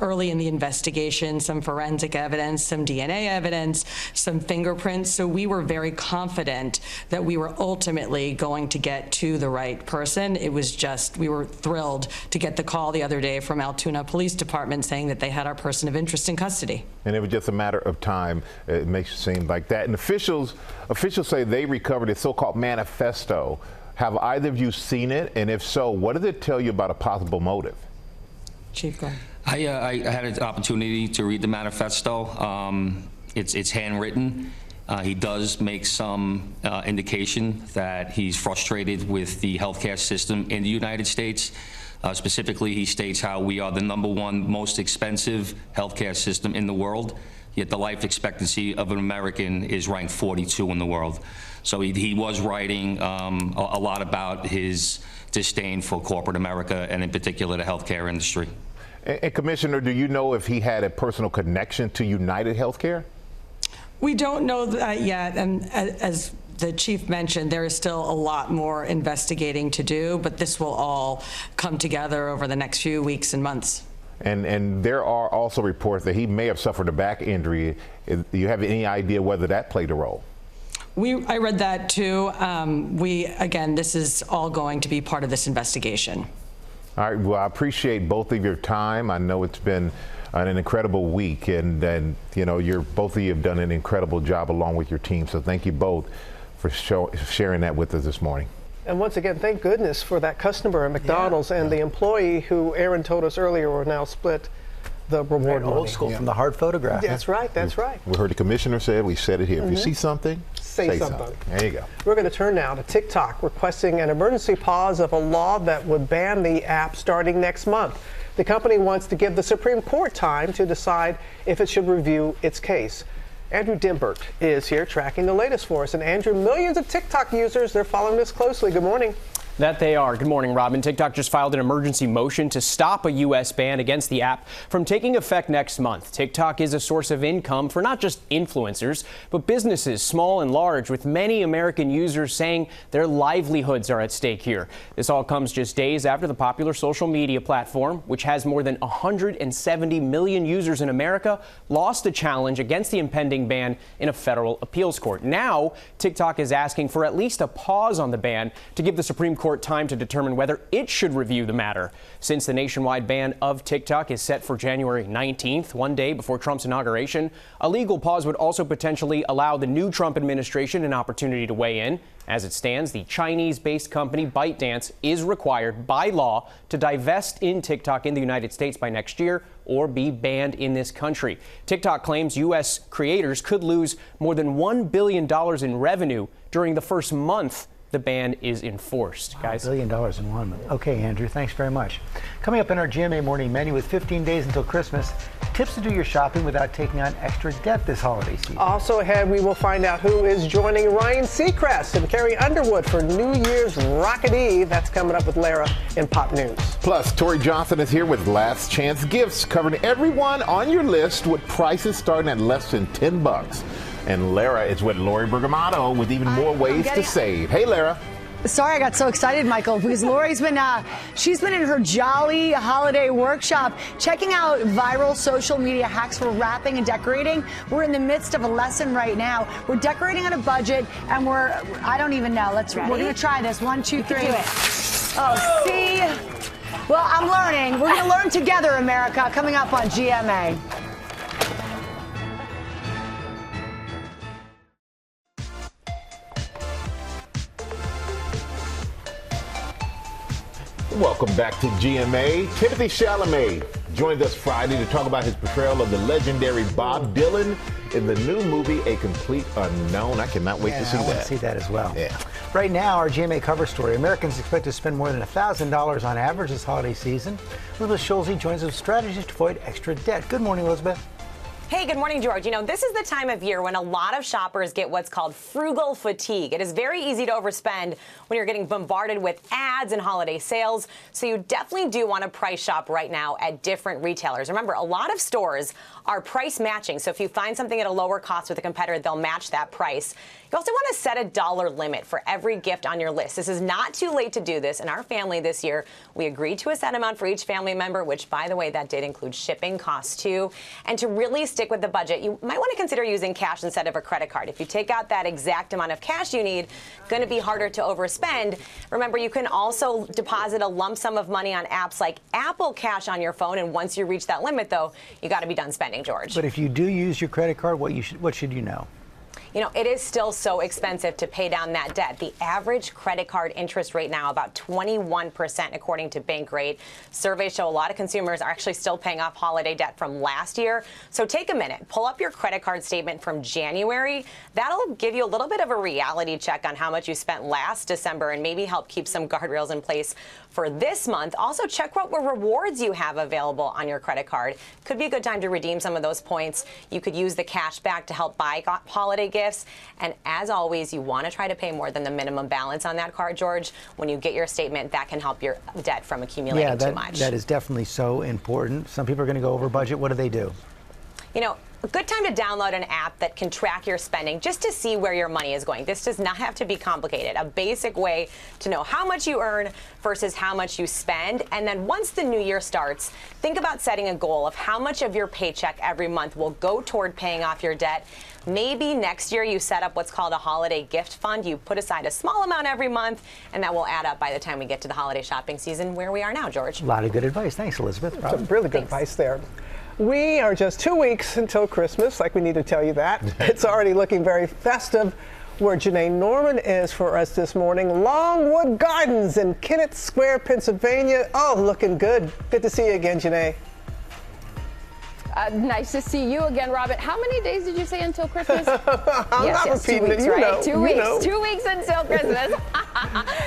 early in the investigation some forensic evidence, some DNA evidence, some fingerprints. So we were very confident that we were ultimately going to get to the right person. It was just, we were thrilled to get the call the other day from Altoona Police Department saying that they had our person of interest in custody. And it was just a matter of time. It makes it seem like that. And officials say they recovered a so-called manifesto. Have either of you seen it? And if so, what does it tell you about a possible motive? Chief, go ahead. I had an opportunity to read the manifesto. It's handwritten. He does make some indication that he's frustrated with the healthcare system in the United States. Specifically, he states how we are the #1 most expensive healthcare system in the world. yet the life expectancy of an American is ranked 42 in the world. So he was writing a lot about his disdain for corporate America and in particular the healthcare industry. And Commissioner, do you know if he had a personal connection to UnitedHealthcare? We don't know that yet, and as the chief mentioned, there is still a lot more investigating to do, but this will all come together over the next few weeks and months. And there are also reports that he may have suffered a back injury. Do you have any idea whether that played a role? I read that too. Again, this is all going to be part of this investigation. All right, well, I appreciate both of your time. I know it's been an incredible week, and you know, both of you have done an incredible job along with your team. So thank you both for sharing that with us this morning. And once again, thank goodness for that customer at McDonald's and the employee who Aaron told us earlier will now split the reward money. Old school from the hard photograph. That's right, that's right. We heard the commissioner say it, we said it here. If you see something, say something. There you go. We're going to turn now to TikTok requesting an emergency pause of a law that would ban the app starting next month. The company wants to give the Supreme Court time to decide if it should review its case. Andrew Dimbert is here tracking the latest for us. And Andrew, millions of TikTok users, they're following this closely. Good morning. That they are. Good morning, Robin. TikTok just filed an emergency motion to stop a U.S. ban against the app from taking effect next month. TikTok is a source of income for not just influencers, but businesses, small and large, with many American users saying their livelihoods are at stake here. This all comes just days after the popular social media platform, which has more than 170 million users in America, lost a challenge against the impending ban in a federal appeals court. Now, TikTok is asking for at least a pause on the ban to give the Supreme Court time to determine whether it should review the matter. Since the nationwide ban of TikTok is set for January 19th, one day before Trump's inauguration, a legal pause would also potentially allow the new Trump administration an opportunity to weigh in. As it stands, the Chinese-based company ByteDance is required by law to divest in TikTok in the United States by next year or be banned in this country. TikTok claims U.S. creators could lose more than $1 billion in revenue during the first month the ban is enforced. Guys. $1 billion in 1 month. Okay, Andrew, thanks very much. Coming up in our GMA morning menu with 15 days until Christmas, tips to do your shopping without taking on extra debt this holiday season. Also ahead, we will find out who is joining Ryan Seacrest and Carrie Underwood for New Year's Rocket Eve. That's coming up with Lara in Pop News. Plus, Tori Johnson is here with Last Chance Gifts, covering everyone on your list with prices starting at less than $10. And Lara is with Lori Bergamato with even more ways to save. Hey, Lara. Sorry, I got so excited, Michael, because Lori's been, she's been in her jolly holiday workshop checking out viral social media hacks for wrapping and decorating. We're in the midst of a lesson right now. We're decorating on a budget, and I don't even know. We're going to try this. 1, 2, 3. Oh, see? Well, I'm learning. We're going to learn together, America, coming up on GMA. Welcome back to GMA. Timothée Chalamet joined us Friday to talk about his portrayal of the legendary Bob Dylan in the new movie, A Complete Unknown. I cannot wait to see that. I want to see that as well. Yeah. Right now, our GMA cover story. Americans expect to spend more than $1,000 on average this holiday season. Elizabeth Schulze joins us with strategies to avoid extra debt. Good morning, Elizabeth. Hey, good morning, George. You know, this is the time of year when a lot of shoppers get what's called frugal fatigue. It is very easy to overspend when you're getting bombarded with ads and holiday sales. So you definitely do want to price shop right now at different retailers. Remember, a lot of stores are price matching. So if you find something at a lower cost with a competitor, they'll match that price. You also want to set a dollar limit for every gift on your list. This is not too late to do this. In our family this year, we agreed to a set amount for each family member, which, by the way, that did include shipping costs too. And to really stick with the budget, you might want to consider using cash instead of a credit card. If you take out that exact amount of cash you need, going to be harder to overspend. Remember, you can also deposit a lump sum of money on apps like Apple Cash on your phone. And once you reach that limit, though, you got to be done spending, George. But if you do use your credit card, what should you know? you know, it is still so expensive to pay down that debt. The average credit card interest rate now about 21% according to Bankrate. Surveys show a lot of consumers are actually still paying off holiday debt from last year. So take a minute, pull up your credit card statement from January. That'll give you a little bit of a reality check on how much you spent last December and maybe help keep some guardrails in place for this month. Also, check what rewards you have available on your credit card. Could be a good time to redeem some of those points. You could use the cash back to help buy holiday gifts. And as always, you want to try to pay more than the minimum balance on that card, George. When you get your statement, that can help your debt from accumulating too much. That is definitely so important. Some people are going to go over budget. What do they do? You know, a good time to download an app that can track your spending just to see where your money is going. This does not have to be complicated. A basic way to know how much you earn versus how much you spend. And then once the new year starts, think about setting a goal of how much of your paycheck every month will go toward paying off your debt. Maybe next year you set up what's called a holiday gift fund. You put aside a small amount every month, and that will add up by the time we get to the holiday shopping season where we are now, George. A lot of good advice. Thanks, Elizabeth. Some really good advice there. We are just 2 weeks until Christmas, like we need to tell you that. It's already looking very festive. Where Janae Norman is for us this morning, Longwood Gardens in Kennett Square, Pennsylvania. Oh, looking good. Good to see you again, Janae. Nice to see you again, Robin. How many days did you say until Christmas? I'm not repeating 2 weeks, it. You right? know, 2 weeks. know. 2 weeks until Christmas.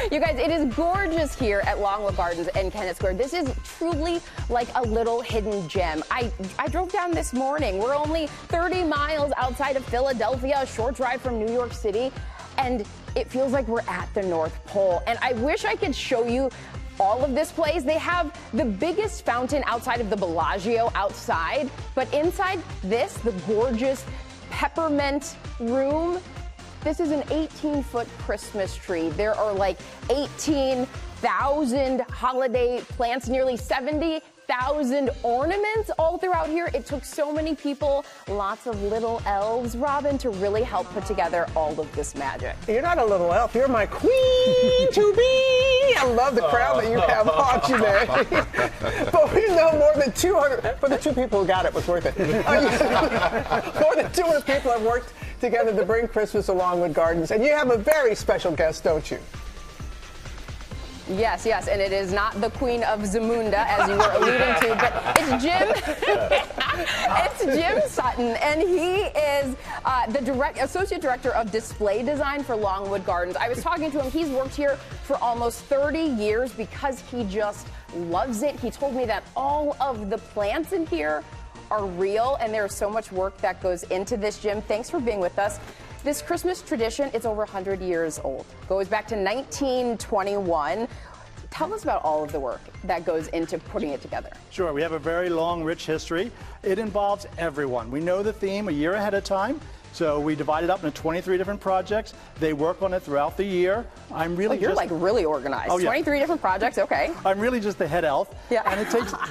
You guys, it is gorgeous here at Longwood Gardens in Kennett Square. This is truly like a little hidden gem. I drove down this morning. We're only 30 miles outside of Philadelphia, a short drive from New York City, and it feels like we're at the North Pole. And I wish I could show you all of this place. They have the biggest fountain outside of the Bellagio outside, but inside this, the gorgeous peppermint room, this is an 18-foot Christmas tree. There are like 18,000 holiday plants, nearly 70,000 ornaments all throughout here. It took so many people, lots of little elves, Robin, to really help put together all of this magic. You're not a little elf. You're my queen to be. I love the crown that you have on, Janae. But we know more than 200, for the two people who got it, was worth it. More than 200 people have worked together to bring Christmas to Longwood Gardens. And you have a very special guest, don't you? Yes, and it is not the Queen of Zamunda, as you were alluding to, but it's Jim. It's Jim Sutton, and he is the Associate Director of Display Design for Longwood Gardens. I was talking to him. He's worked here for almost 30 years because he just loves it. He told me that all of the plants in here are real, and there's so much work that goes into this, Jim. Thanks for being with us. This Christmas tradition is over 100 years old. Goes back to 1921. Tell us about all of the work that goes into putting it together. Sure, we have a very long, rich history. It involves everyone. We know the theme a year ahead of time, so we divide it up into 23 different projects. They work on it throughout the year. I'm really you're like really organized. Oh, yeah. 23 different projects, okay. I'm really just the head elf. Yeah. And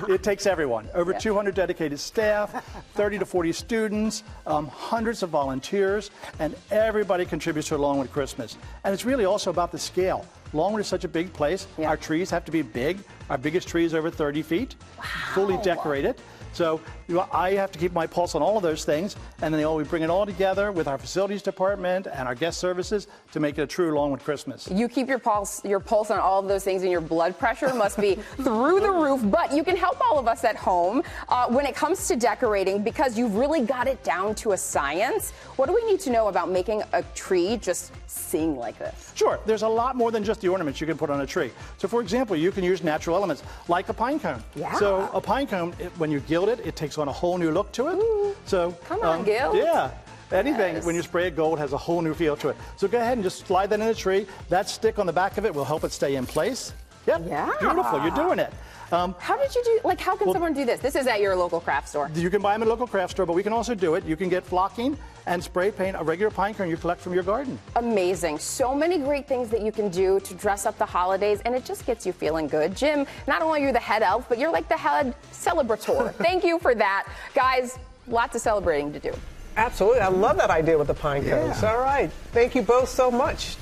it takes everyone. Over 200 dedicated staff, 30 to 40 students, hundreds of volunteers, and everybody contributes to Longwood Christmas. And it's really also about the scale. Longwood is such a big place. Yeah. Our trees have to be big. Our biggest tree is over 30 feet, fully decorated. So I have to keep my pulse on all of those things, and then we bring it all together with our facilities department and our guest services to make it a true Longwood Christmas. You keep your pulse on all of those things, and your blood pressure must be through the roof. But you can help all of us at home when it comes to decorating, because you've really got it down to a science. What do we need to know about making a tree just sing like this? Sure, there's a lot more than just the ornaments you can put on a tree. So for example, you can use natural elements like a pine cone. Yeah. So a pine cone, when you gild it takes on a whole new look to it. Ooh. So come on, Gil. Yeah. Anything, when you spray it gold, has a whole new feel to it. So go ahead and just slide that in a tree. That stick on the back of it will help it stay in place. Yep. Yeah. Beautiful. You're doing it. How did you do, how can someone do this? This is at your local craft store. You can buy them at a local craft store, but we can also do it. You can get flocking and spray paint a regular pine cone you collect from your garden. Amazing. So many great things that you can do to dress up the holidays, and it just gets you feeling good. Jim, not only are you the head elf, but you're like the head celebrator. Thank you for that. Guys, lots of celebrating to do. Absolutely. I love that idea with the pine cones. Yeah. All right. Thank you both so much.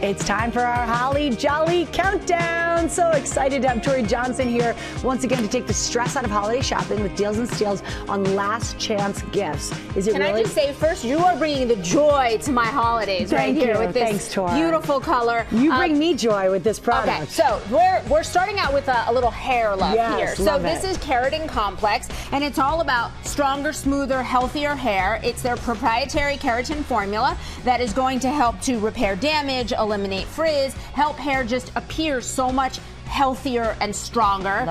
It's time for our Holly Jolly Countdown. So excited to have Tori Johnson here once again to take the stress out of holiday shopping with deals and steals on last chance gifts. Is it Can really? I just say first, you are bringing the joy to my holidays right here with this beautiful color. You bring me joy with this product. Okay, so we're starting out with a little hair love here. So this is Keratin Complex, and it's all about stronger, smoother, healthier hair. It's their proprietary keratin formula that is going to help to repair damage, eliminate frizz, help hair just appear so much healthier and stronger.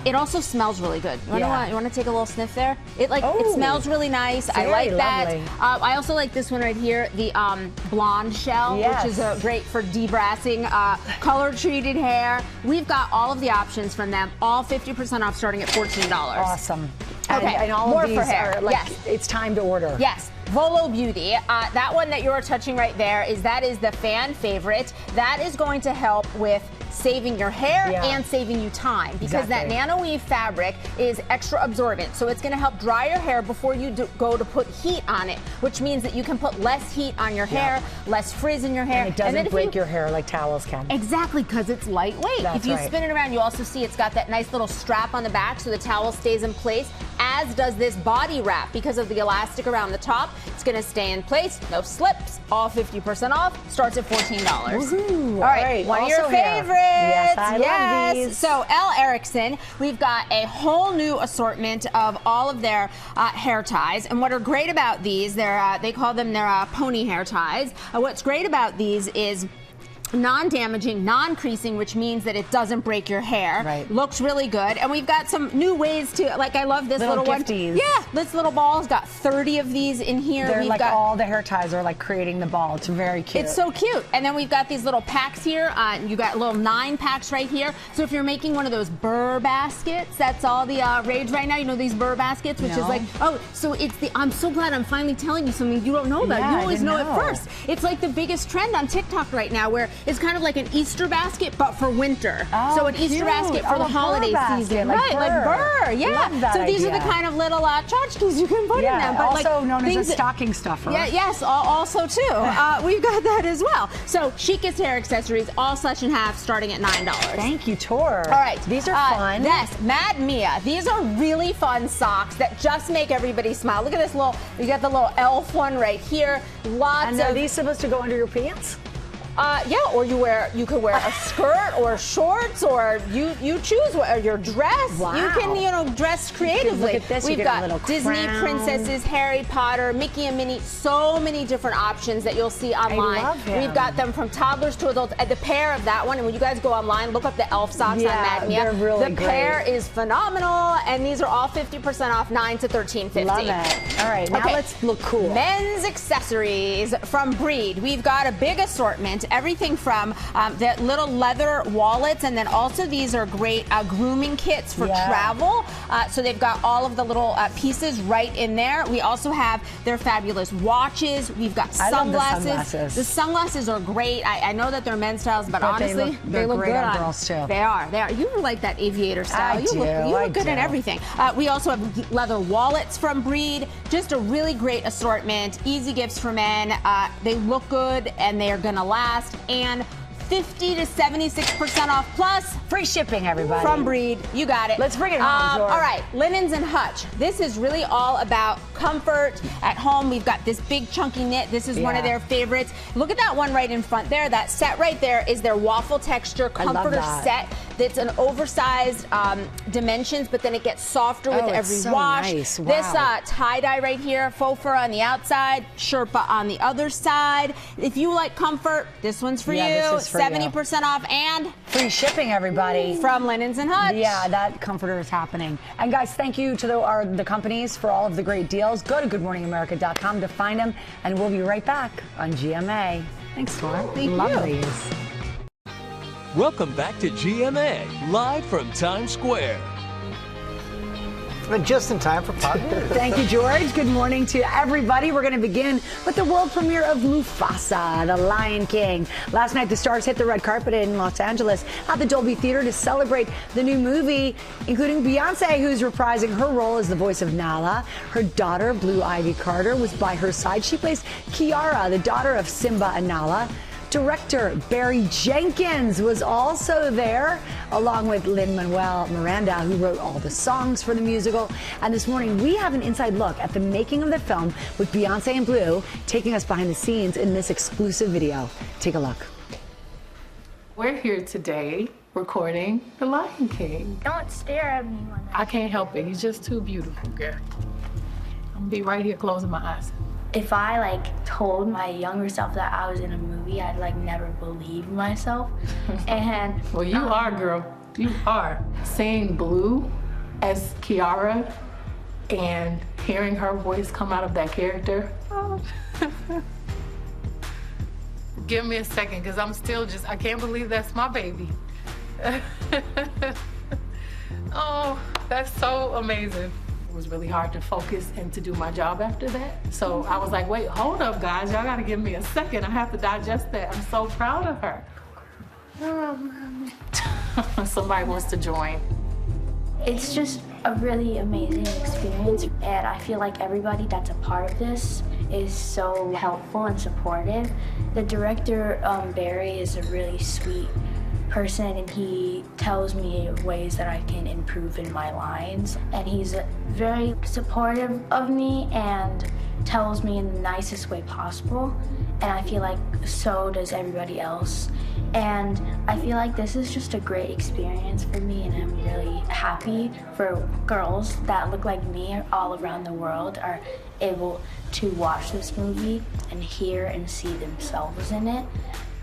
It also smells really good. You want to take a little sniff there? It smells really nice. I like that. I also like this one right here, the blonde shell, which is great for debrassing color treated hair. We've got all of the options from them, all 50% off, starting at $14. Awesome. Okay, and all more of these for hair. are like, it's time to order. Yes. Volo Beauty, that one that you're touching right there is the fan favorite. That is going to help with saving your hair and saving you time, because that nano weave fabric is extra absorbent, so it's going to help dry your hair before you go to put heat on it, which means that you can put less heat on your hair, less frizz in your hair, and it doesn't break your hair like towels can. Exactly, because it's lightweight. If you spin it around, you also see it's got that nice little strap on the back, so the towel stays in place, as does this body wrap. Because of the elastic around the top, it's going to stay in place, no slips, all 50% off, starts at $14. Woohoo. All right, one of your favorites. Yes, I love these. So L. Erickson, we've got a whole new assortment of all of their hair ties. And what are great about these, they call them their pony hair ties. What's great about these is non-damaging, non-creasing, which means that it doesn't break your hair. Right. Looks really good. And we've got some new ways to, like, I love this little one. Gifties. Yeah, this little ball's got 30 of these in here. They're like all the hair ties are like creating the ball. It's very cute. It's so cute. And then we've got these little packs here. You got little 9 packs right here. So if you're making one of those burr baskets, that's all the rage right now. You know these burr baskets, which is like, so it's I'm so glad I'm finally telling you something you don't know about. You always know it first. It's like the biggest trend on TikTok right now, where it's kind of like an Easter basket, but for winter. So an Easter basket for the holiday season. Like like burr. Yeah. So these are the kind of little tchotchkes you can put in them. But also like, known as a stocking stuffer. Yeah, yes, also too. We've got that as well. So chicest hair accessories, all slash and half, starting at $9. Thank you, Tor. All right. These are fun. Yes, Mad Mia. These are really fun socks that just make everybody smile. Look at this little, you got the little elf one right here. And are these supposed to go under your pants? Yeah, or you could wear a skirt or shorts, or you choose what, or your dress. Wow. You can, dress creatively. Look at this. We've got Disney princesses, Harry Potter, Mickey and Minnie, so many different options that you'll see online. I love him. We've got them from toddlers to adults. The pair of that one, and when you guys go online, look up the elf socks on Mad Mia. They're really the pair is phenomenal, and these are all 50% off, $9 to $13.50. Love it. All right, now let's look cool. Men's accessories from Breed. We've got a big assortment. Everything from the little leather wallets, and then also these are great grooming kits for travel. So they've got all of the little pieces right in there. We also have their fabulous watches. We've got sunglasses. I love the sunglasses. The sunglasses are great. I know that they're men's styles, but honestly, they look good great on girls too. They are. You like that aviator style. You look good in everything. We also have leather wallets from Breed. Just a really great assortment. Easy gifts for men. They look good and they are going to last. And 50 to 76% off plus free shipping, everybody. From Breed. You got it. Let's bring it home, George. All right, Linens and Hutch. This is really all about comfort at home. We've got this big chunky knit. This is one of their favorites. Look at that one right in front there. That set right there is their waffle texture comforter set. That's an oversized dimensions, but then it gets softer with every wash. Nice. Wow. This tie-dye right here, faux fur on the outside, Sherpa on the other side. If you like comfort, this one's for you. This is for 70% off and free shipping, everybody. From Linens and Hutch. Yeah, that comforter is happening. And guys, thank you to the companies for all of the great deals. Go to goodmorningamerica.com to find them, and we'll be right back on GMA. Thanks, Laura. Love these. Welcome back to GMA, live from Times Square. And just in time for Pop News. Thank you, George. Good morning to everybody. We're going to begin with the world premiere of Mufasa, the Lion King. Last night, the stars hit the red carpet in Los Angeles at the Dolby Theater to celebrate the new movie, including Beyonce, who's reprising her role as the voice of Nala. Her daughter, Blue Ivy Carter, was by her side. She plays Kiara, the daughter of Simba and Nala. Director Barry Jenkins was also there, along with Lin-Manuel Miranda, who wrote all the songs for the musical. And this morning, we have an inside look at the making of the film with Beyonce and Blue taking us behind the scenes in this exclusive video. Take a look. We're here today recording The Lion King. Don't stare at me when I can't help it. He's just too beautiful, girl. I'm gonna be right here closing my eyes. If I told my younger self that I was in a movie, I'd never believe myself. And well, you are, girl. You are. Seeing Blue as Kiara and hearing her voice come out of that character. Oh. Give me a second, because I'm still I can't believe that's my baby. Oh, that's so amazing. It was really hard to focus and to do my job after that. So I was like, wait, hold up, guys. Y'all gotta give me a second. I have to digest that. I'm so proud of her. Oh, mommy. Somebody wants to join. It's just a really amazing experience, and I feel like everybody that's a part of this is so helpful and supportive. The director, Barry, is a really sweet person, and he tells me ways that I can improve in my lines, and he's very supportive of me and tells me in the nicest way possible, and I feel like so does everybody else. And I feel like this is just a great experience for me, and I'm really happy for girls that look like me all around the world are able to watch this movie and hear and see themselves in it.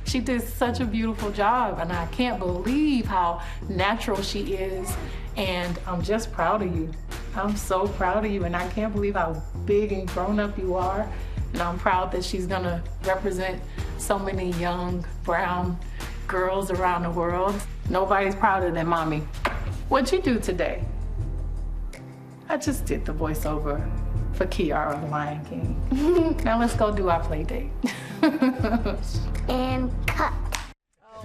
She did such a beautiful job, and I can't believe how natural she is, and I'm just proud of you. I'm so proud of you, and I can't believe how big and grown up you are, and I'm proud that she's gonna represent so many young brown girls around the world. Nobody's prouder than mommy. What'd you do today? I just did the voiceover for Kiara, the Lion King. Now let's go do our play date. And cut.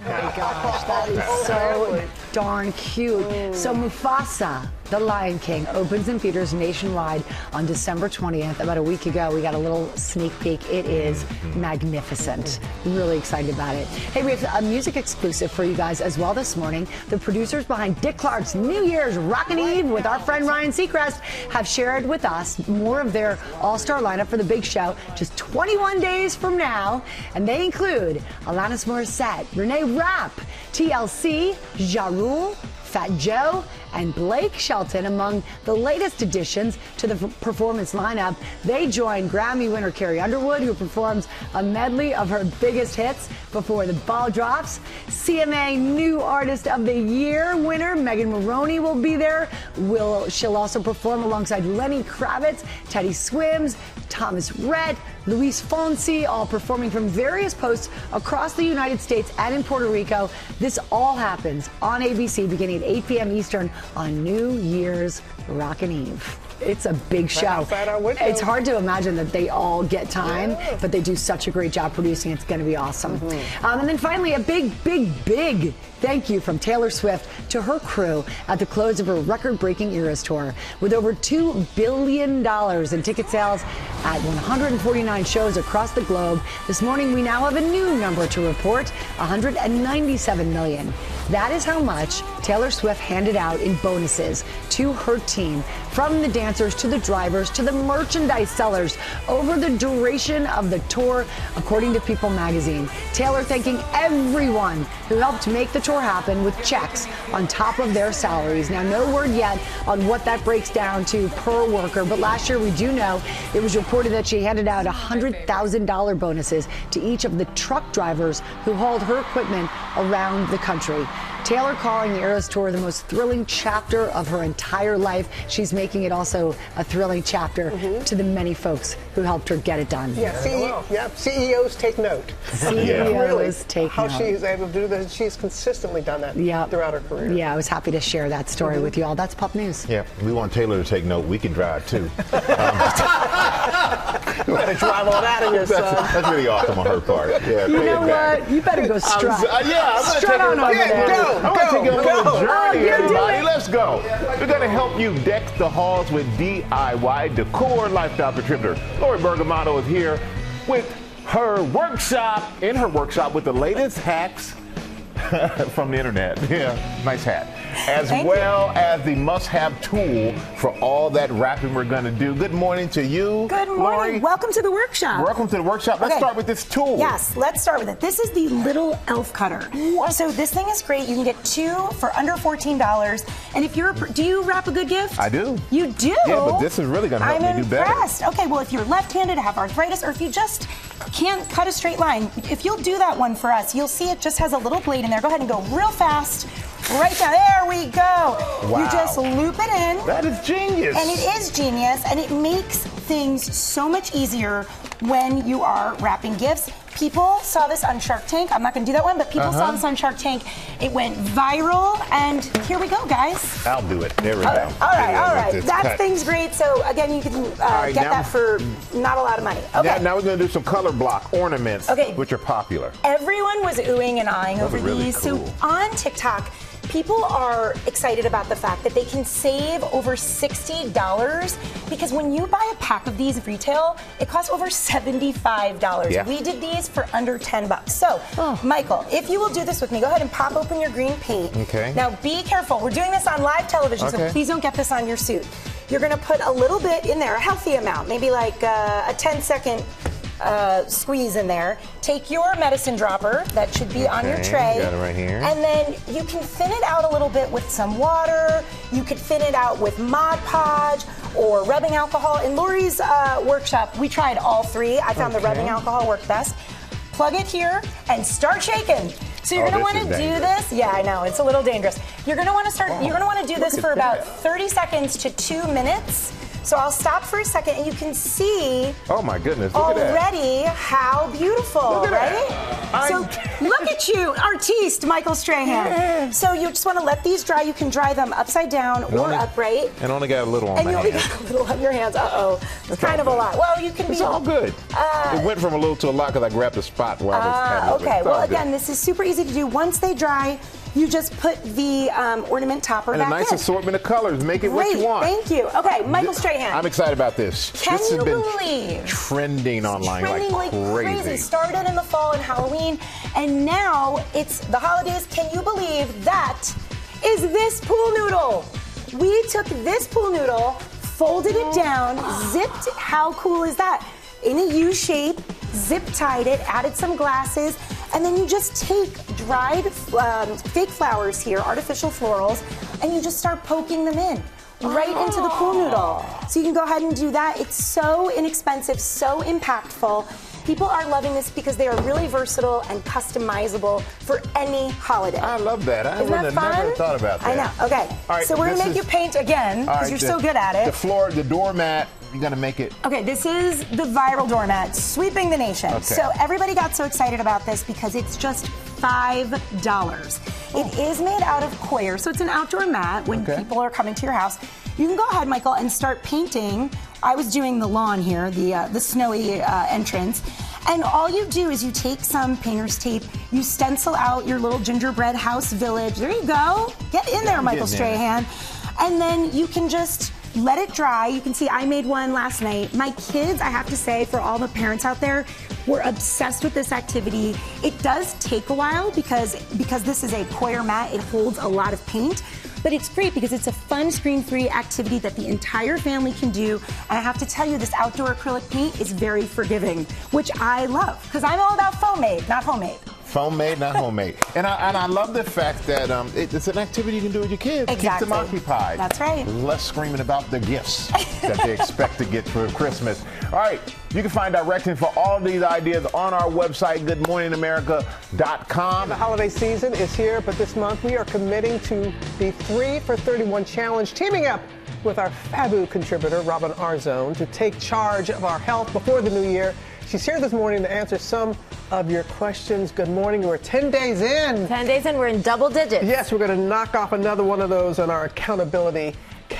Oh my gosh, that is so darn cute. So Mufasa, the Lion King, opens in theaters nationwide on December 20th. About a week ago, we got a little sneak peek. It is magnificent. Really excited about it. Hey, we have a music exclusive for you guys as well this morning. The producers behind Dick Clark's New Year's Rockin' Eve with our friend Ryan Seacrest have shared with us more of their all-star lineup for the big show just 21 days from now. And they include Alanis Morissette, Renee Rapp, TLC, Ja Rule, Fat Joe, and Blake Shelton among the latest additions to the performance lineup. They join Grammy winner Carrie Underwood, who performs a medley of her biggest hits before the ball drops. CMA New Artist of the Year winner Megan Maroney will be there. She'll also perform alongside Lenny Kravitz, Teddy Swims, Thomas Rhett, Luis Fonsi, all performing from various posts across the United States and in Puerto Rico. This all happens on ABC beginning at 8 p.m. Eastern on New Year's Rockin' Eve. It's a big show. It's hard to imagine that they all get time, but they do such a great job producing. It's going to be awesome. And then finally, a big thank you from Taylor Swift to her crew at the close of her record-breaking Eras tour. With over $2 billion in ticket sales at 149 shows across the globe, this morning we now have a new number to report, 197 million. That is how much Taylor Swift handed out in bonuses to her team, from the dancers to the drivers to the merchandise sellers over the duration of the tour, according to People magazine. Taylor thanking everyone who helped make the tour happen with checks on top of their salaries. Now, no word yet on what that breaks down to per worker, but last year we do know it was reported that she handed out $100,000 bonuses to each of the truck drivers who hauled her equipment around the country. Taylor calling the Eras Tour the most thrilling chapter of her entire life. She's making it also a thrilling chapter to the many folks who helped her get it done. CEOs take note. CEOs take note. How she is able to do this. She's consistently done that throughout her career. Yeah, I was happy to share that story with you all. That's Pop News. Yeah, we want Taylor to take note. We can drive too. You better drive all that in your son. That's really awesome on her part. Yeah, you know what? You better go strut. Strut on over there. I want to take you on a little journey, everybody. Let's go. We're going to help you deck the halls with DIY decor. Lifestyle contributor Lori Bergamotto is here with her workshop with the latest hacks from the internet. Yeah, nice hat. As well as the must-have tool for all that wrapping we're going to do. Good morning to you, Good morning. Lori. Welcome to the workshop. Welcome to the workshop. Let's start with this tool. Yes, let's start with it. This is the little elf cutter. What? So this thing is great. You can get 2 for under $14. And if you're, do you wrap a good gift? I do. You do? Yeah, but this is really going to help me do better. I'm impressed. Okay, well, if you're left-handed, have arthritis, or if you just can't cut a straight line, if you'll do that one for us, you'll see it just has a little blade in there. Go ahead and go real fast. Right down. There we go. Wow. You just loop it in. That is genius. And it is genius, and it makes things so much easier when you are wrapping gifts. People saw this on Shark Tank. I'm not going to do that one, but people saw this on Shark Tank. It went viral, and here we go, guys. I'll do it. There we go. All right. That thing's great. So, again, you can get that for not a lot of money. Okay. Now we're going to do some color block ornaments, which are popular. Everyone was oohing and eyeing over really these. cool. So, on TikTok, people are excited about the fact that they can save over $60 because when you buy a pack of these retail, it costs over $75. Yeah. We did these for under $10. So, Michael, if you will do this with me, go ahead and pop open your green paint. Okay. Now, be careful. We're doing this on live television, so please don't get this on your suit. You're going to put a little bit in there, a healthy amount, maybe like a 10-second squeeze in there. Take your medicine dropper that should be on your tray. Got it right here. And then you can thin it out a little bit with some water. You could thin it out with Mod Podge or rubbing alcohol. In Lori's workshop, we tried all three. I found the rubbing alcohol worked best. Plug it here and start shaking. So you're going to want to do this. Yeah, I know. It's a little dangerous. You're going to want to start. You're going to want to do this for about 30 seconds to 2 minutes. So I'll stop for a second, and you can see. Oh my goodness! Look already how beautiful, right? So look at you, artiste Michael Strahan. Yeah. So you just want to let these dry. You can dry them upside down or upright. And only got a little on my hands. And you only got a little on your hands. It's kind of a lot. Well, you can be. It's all good. It went from a little to a lot because I grabbed the spot where I was. Okay. Well, again, this is super easy to do. Once they dry, you just put the ornament topper back in. And a nice assortment of colors. Make it what you want. Thank you. Okay, Michael Strahan. I'm excited about this. Can this has you been believe? Trending online like crazy. Started in the fall and Halloween, and now it's the holidays. Can you believe that is this pool noodle? We took this pool noodle, folded it down, zipped. How cool is that? In a U shape, zip tied it, added some glasses. And then you just take dried fake flowers here, artificial florals, and you just start poking them in right into the pool noodle. So you can go ahead and do that. It's so inexpensive, so impactful. People are loving this because they are really versatile and customizable for any holiday. I love that. I would have never thought about that. I know. Okay. All right, so we're going to make you paint again because you're so good at it. The doormat. You gotta make it. Okay, this is the viral doormat sweeping the nation. Okay. So everybody got so excited about this because it's just $5. It is made out of coir, so it's an outdoor mat when people are coming to your house. You can go ahead, Michael, and start painting. I was doing the lawn here, the snowy entrance. And all you do is you take some painter's tape, you stencil out your little gingerbread house village. There you go. Get in there, Michael Strahan. And then you can just let it dry. You can see I made one last night. My kids, I have to say, for all the parents out there, were obsessed with this activity. It does take a while because this is a coir mat. It holds a lot of paint. But it's great because it's a fun, screen-free activity that the entire family can do. And I have to tell you, this outdoor acrylic paint is very forgiving, which I love because I'm all about foam made, not homemade. Foam made, not homemade. And I love the fact that it's an activity you can do with your kids. Exactly. Keep them occupied. That's right. Less screaming about the gifts that they expect to get for Christmas. All right, you can find directions for all of these ideas on our website, goodmorningamerica.com. The holiday season is here, but this month we are committing to the 3 for 31 challenge, teaming up with our Fabu contributor, Robin Arzone, to take charge of our health before the new year. She's here this morning to answer some of your questions. Good morning. We're 10 days in. 10 days in. We're in double digits. Yes, we're going to knock off another one of those on our accountability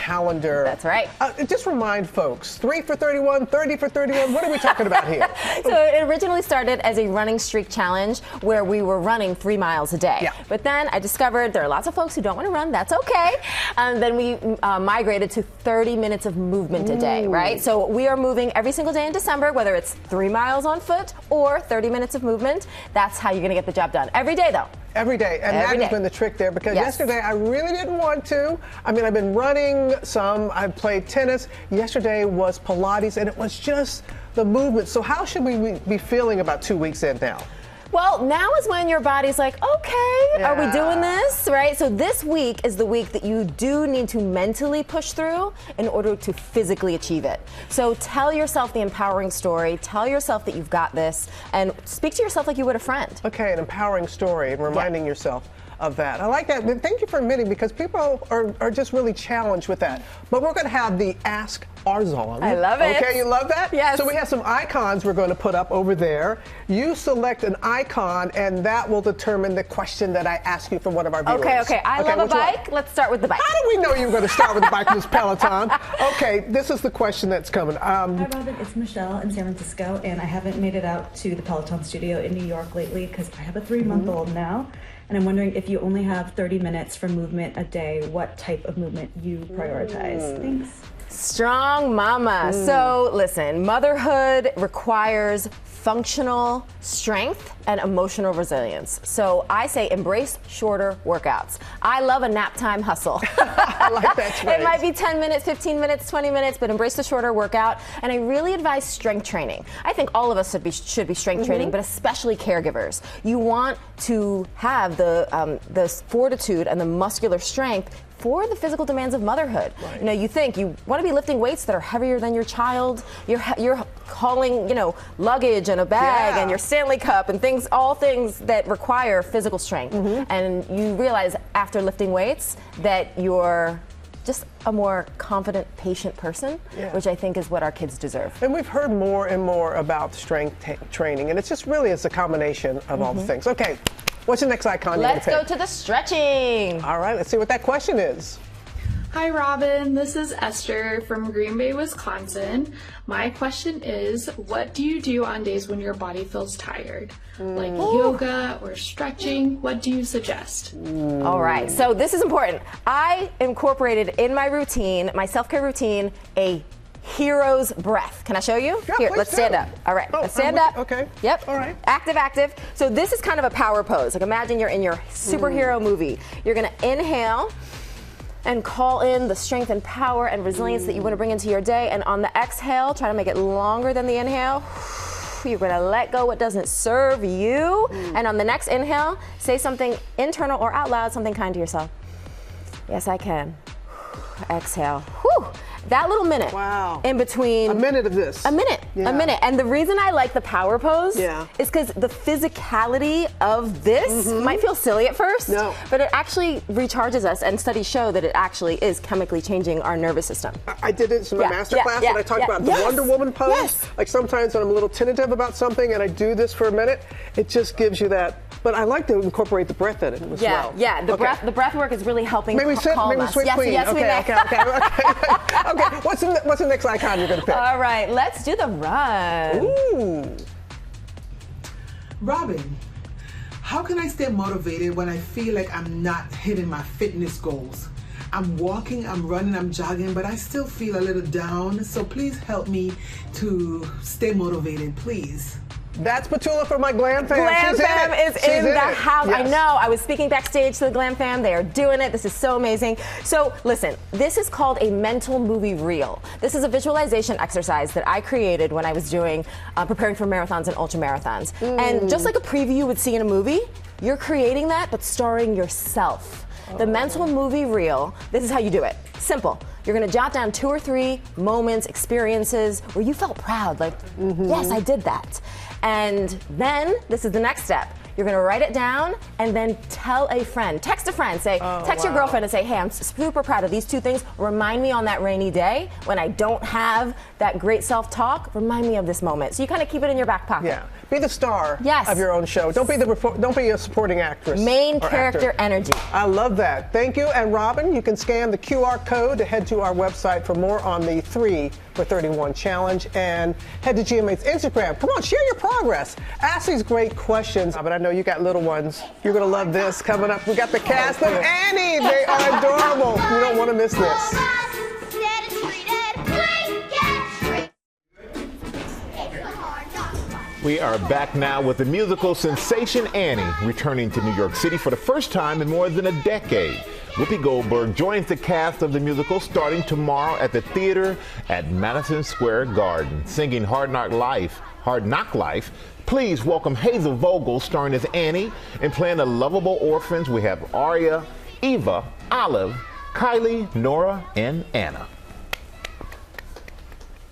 calendar. That's right. Just remind folks, 3 for 31, 30 for 31, what are we talking about here? So it originally started as a running streak challenge where we were running 3 miles a day. Yeah. But then I discovered there are lots of folks who don't want to run. That's okay. Then we migrated to 30 minutes of movement a day, right? So we are moving every single day in December, whether it's 3 miles on foot or 30 minutes of movement. That's how you're going to get the job done. Every day, though. Every day. And that has been the trick there, because yesterday I really didn't want to. I mean, I've been running some. I've played tennis. Yesterday was Pilates, and it was just the movement. So how should we be feeling about 2 weeks in now? Well, now is when your body's like, okay, are we doing this, right? So this week is the week that you do need to mentally push through in order to physically achieve it. So tell yourself the empowering story. Tell yourself that you've got this, and speak to yourself like you would a friend. Okay, an empowering story and reminding yourself of that. I like that. Thank you for admitting, because people are just really challenged with that. But we're going to have the Ask Arzon. I love it. Okay, you love that? Yes. So we have some icons we're going to put up over there. You select an icon, and that will determine the question that I ask you from one of our viewers. Okay. I love a bike. Let's start with the bike. How do we know you were going to start with the bike in this Peloton? Okay, this is the question that's coming. Hi, Robin. It's Michelle in San Francisco, and I haven't made it out to the Peloton studio in New York lately because I have a 3-month-old now. And I'm wondering, if you only have 30 minutes for movement a day, what type of movement you prioritize? Thanks. Strong mama. So listen, motherhood requires functional strength and emotional resilience. So I say embrace shorter workouts. I love a nap time hustle. I like that phrase. It might be 10 minutes, 15 minutes, 20 minutes, but embrace the shorter workout. And I really advise strength training. I think all of us should be strength training, but especially caregivers. You want to have the fortitude and the muscular strength for the physical demands of motherhood. Right. You know, you want to be lifting weights that are heavier than your child. You're hauling, luggage and a bag and your Stanley Cup and all things that require physical strength. And you realize after lifting weights that you're just a more confident, patient person, which I think is what our kids deserve. And we've heard more and more about strength training, and it's a combination of all the things. Okay. What's the next icon you're going to pick? Let's go to the stretching. All right, let's see what that question is. Hi, Robin. This is Esther from Green Bay, Wisconsin. My question is, what do you do on days when your body feels tired? Like yoga or stretching? What do you suggest? All right, so this is important. I incorporated in my routine, my self-care routine, a hero's breath. Can I show you? Yeah, Here, let's stand up. All right, let's stand up. Okay. Yep. All right. Active. So this is kind of a power pose. Like imagine you're in your superhero movie. You're gonna inhale and call in the strength and power and resilience that you want to bring into your day. And on the exhale, try to make it longer than the inhale. You're going to let go what doesn't serve you. And on the next inhale, say something internal or out loud, something kind to yourself. Yes, I can. Exhale. Whew. That little minute in between. A minute of this. A minute. And the reason I like the power pose is because the physicality of this might feel silly at first, but it actually recharges us, and studies show that it actually is chemically changing our nervous system. I did it in my master class, and I talked about the Wonder Woman pose. Like sometimes when I'm a little tentative about something and I do this for a minute, it just gives you that. But I like to incorporate the breath in it as well. Yeah, the breath work is really helping calm us. Maybe switch queen. Yes, we may. Okay, what's the next icon you're going to pick? All right, let's do the run. Ooh. Robin, how can I stay motivated when I feel like I'm not hitting my fitness goals? I'm walking, I'm running, I'm jogging, but I still feel a little down. So please help me to stay motivated, please. That's Petula from my Glam Fam. Glam Fam is in the house. Yes. I know. I was speaking backstage to the Glam Fam. They are doing it. This is so amazing. So listen, this is called a mental movie reel. This is a visualization exercise that I created when I was doing preparing for marathons and ultra marathons. And just like a preview you would see in a movie, you're creating that, but starring yourself. The mental movie reel, this is how you do it. Simple. You're going to jot down 2 or 3 moments, experiences where you felt proud, like, yes, I did that. And then, this is the next step. You're going to write it down and then tell a friend. Text a friend. Say, text your girlfriend and say, hey, I'm super proud of these two things. Remind me on that rainy day when I don't have that great self-talk. Remind me of this moment. So you kind of keep it in your back pocket. Yeah. Be the star Yes. of your own show. Don't be a supporting actress. Main or character actor. energy. I love that. Thank you. And Robin, you can scan the QR code to head to our website for more on the 3 for 31 challenge, and head to GMA's Instagram. Come on, share your progress. Ask these great questions. But I know you got little ones. You're going to love this. Coming up, we got the cast of Annie. They are adorable. You don't want to miss this. We are back now with the musical sensation Annie, returning to New York City for the first time in more than a decade. Whoopi Goldberg joins the cast of the musical starting tomorrow at the theater at Madison Square Garden, singing Hard Knock Life. Please welcome Hazel Vogel starring as Annie, and playing the lovable orphans we have Aria, Eva, Olive, Kylie, Nora, and Anna.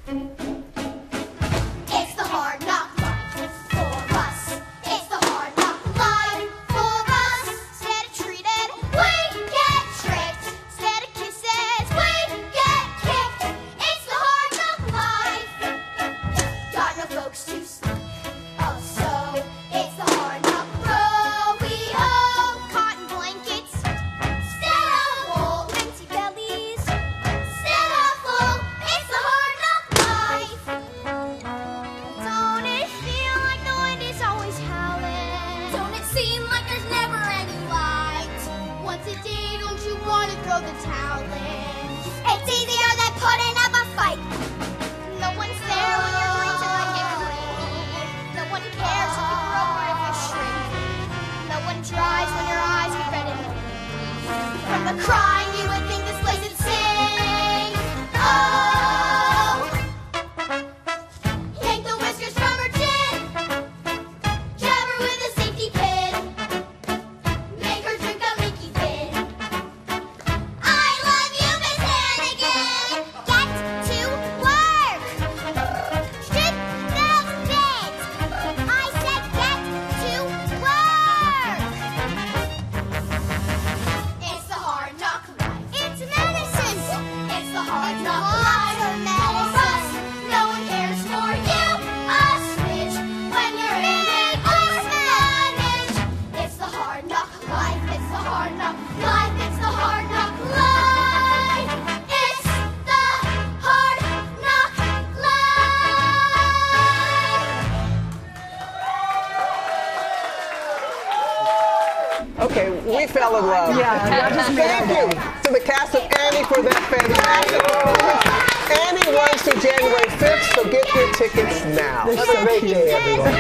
It's the hard knock life for us. It's the hard knock life for us. Instead of treated, we get tricked. Instead of kisses, we get kicked. It's the hard knock life. Got no folks to sleep. Oh, so it's the hard knock rodeo. Cotton blankets instead of wool. Minty bellies instead of full. It's the hard knock life. Don't it feel like the wind is always howling? Don't it seem like there's never any light? Once a day, don't you want to throw the towel in? It's easier than putting up a fight. No one's there when your dreams are like a cream. No one cares if you grow or if you shrink. No one tries when your eyes get red and green. From the crying, you would think this place would sing. Oh. Yank the whiskers from her chin. Jab her with a safety pin. Make her drink a Mickey fin. I love you, Miss Hannigan. Get to work. Strip those bits. I said get to work. It's the hard knock life. It's medicine. It's the hard knock life for medicine. No one cares for you, a smidge, when you're in an orphanage. It's the hard knock life. It's the hard knock life. It's the hard knock life. It's the hard knock life. Okay, we fell in love. Yeah, that just made our Thank you to the cast of Annie for that fantastic performance. Annie runs through January 5th, so get your tickets now. They're so cute. Everyone.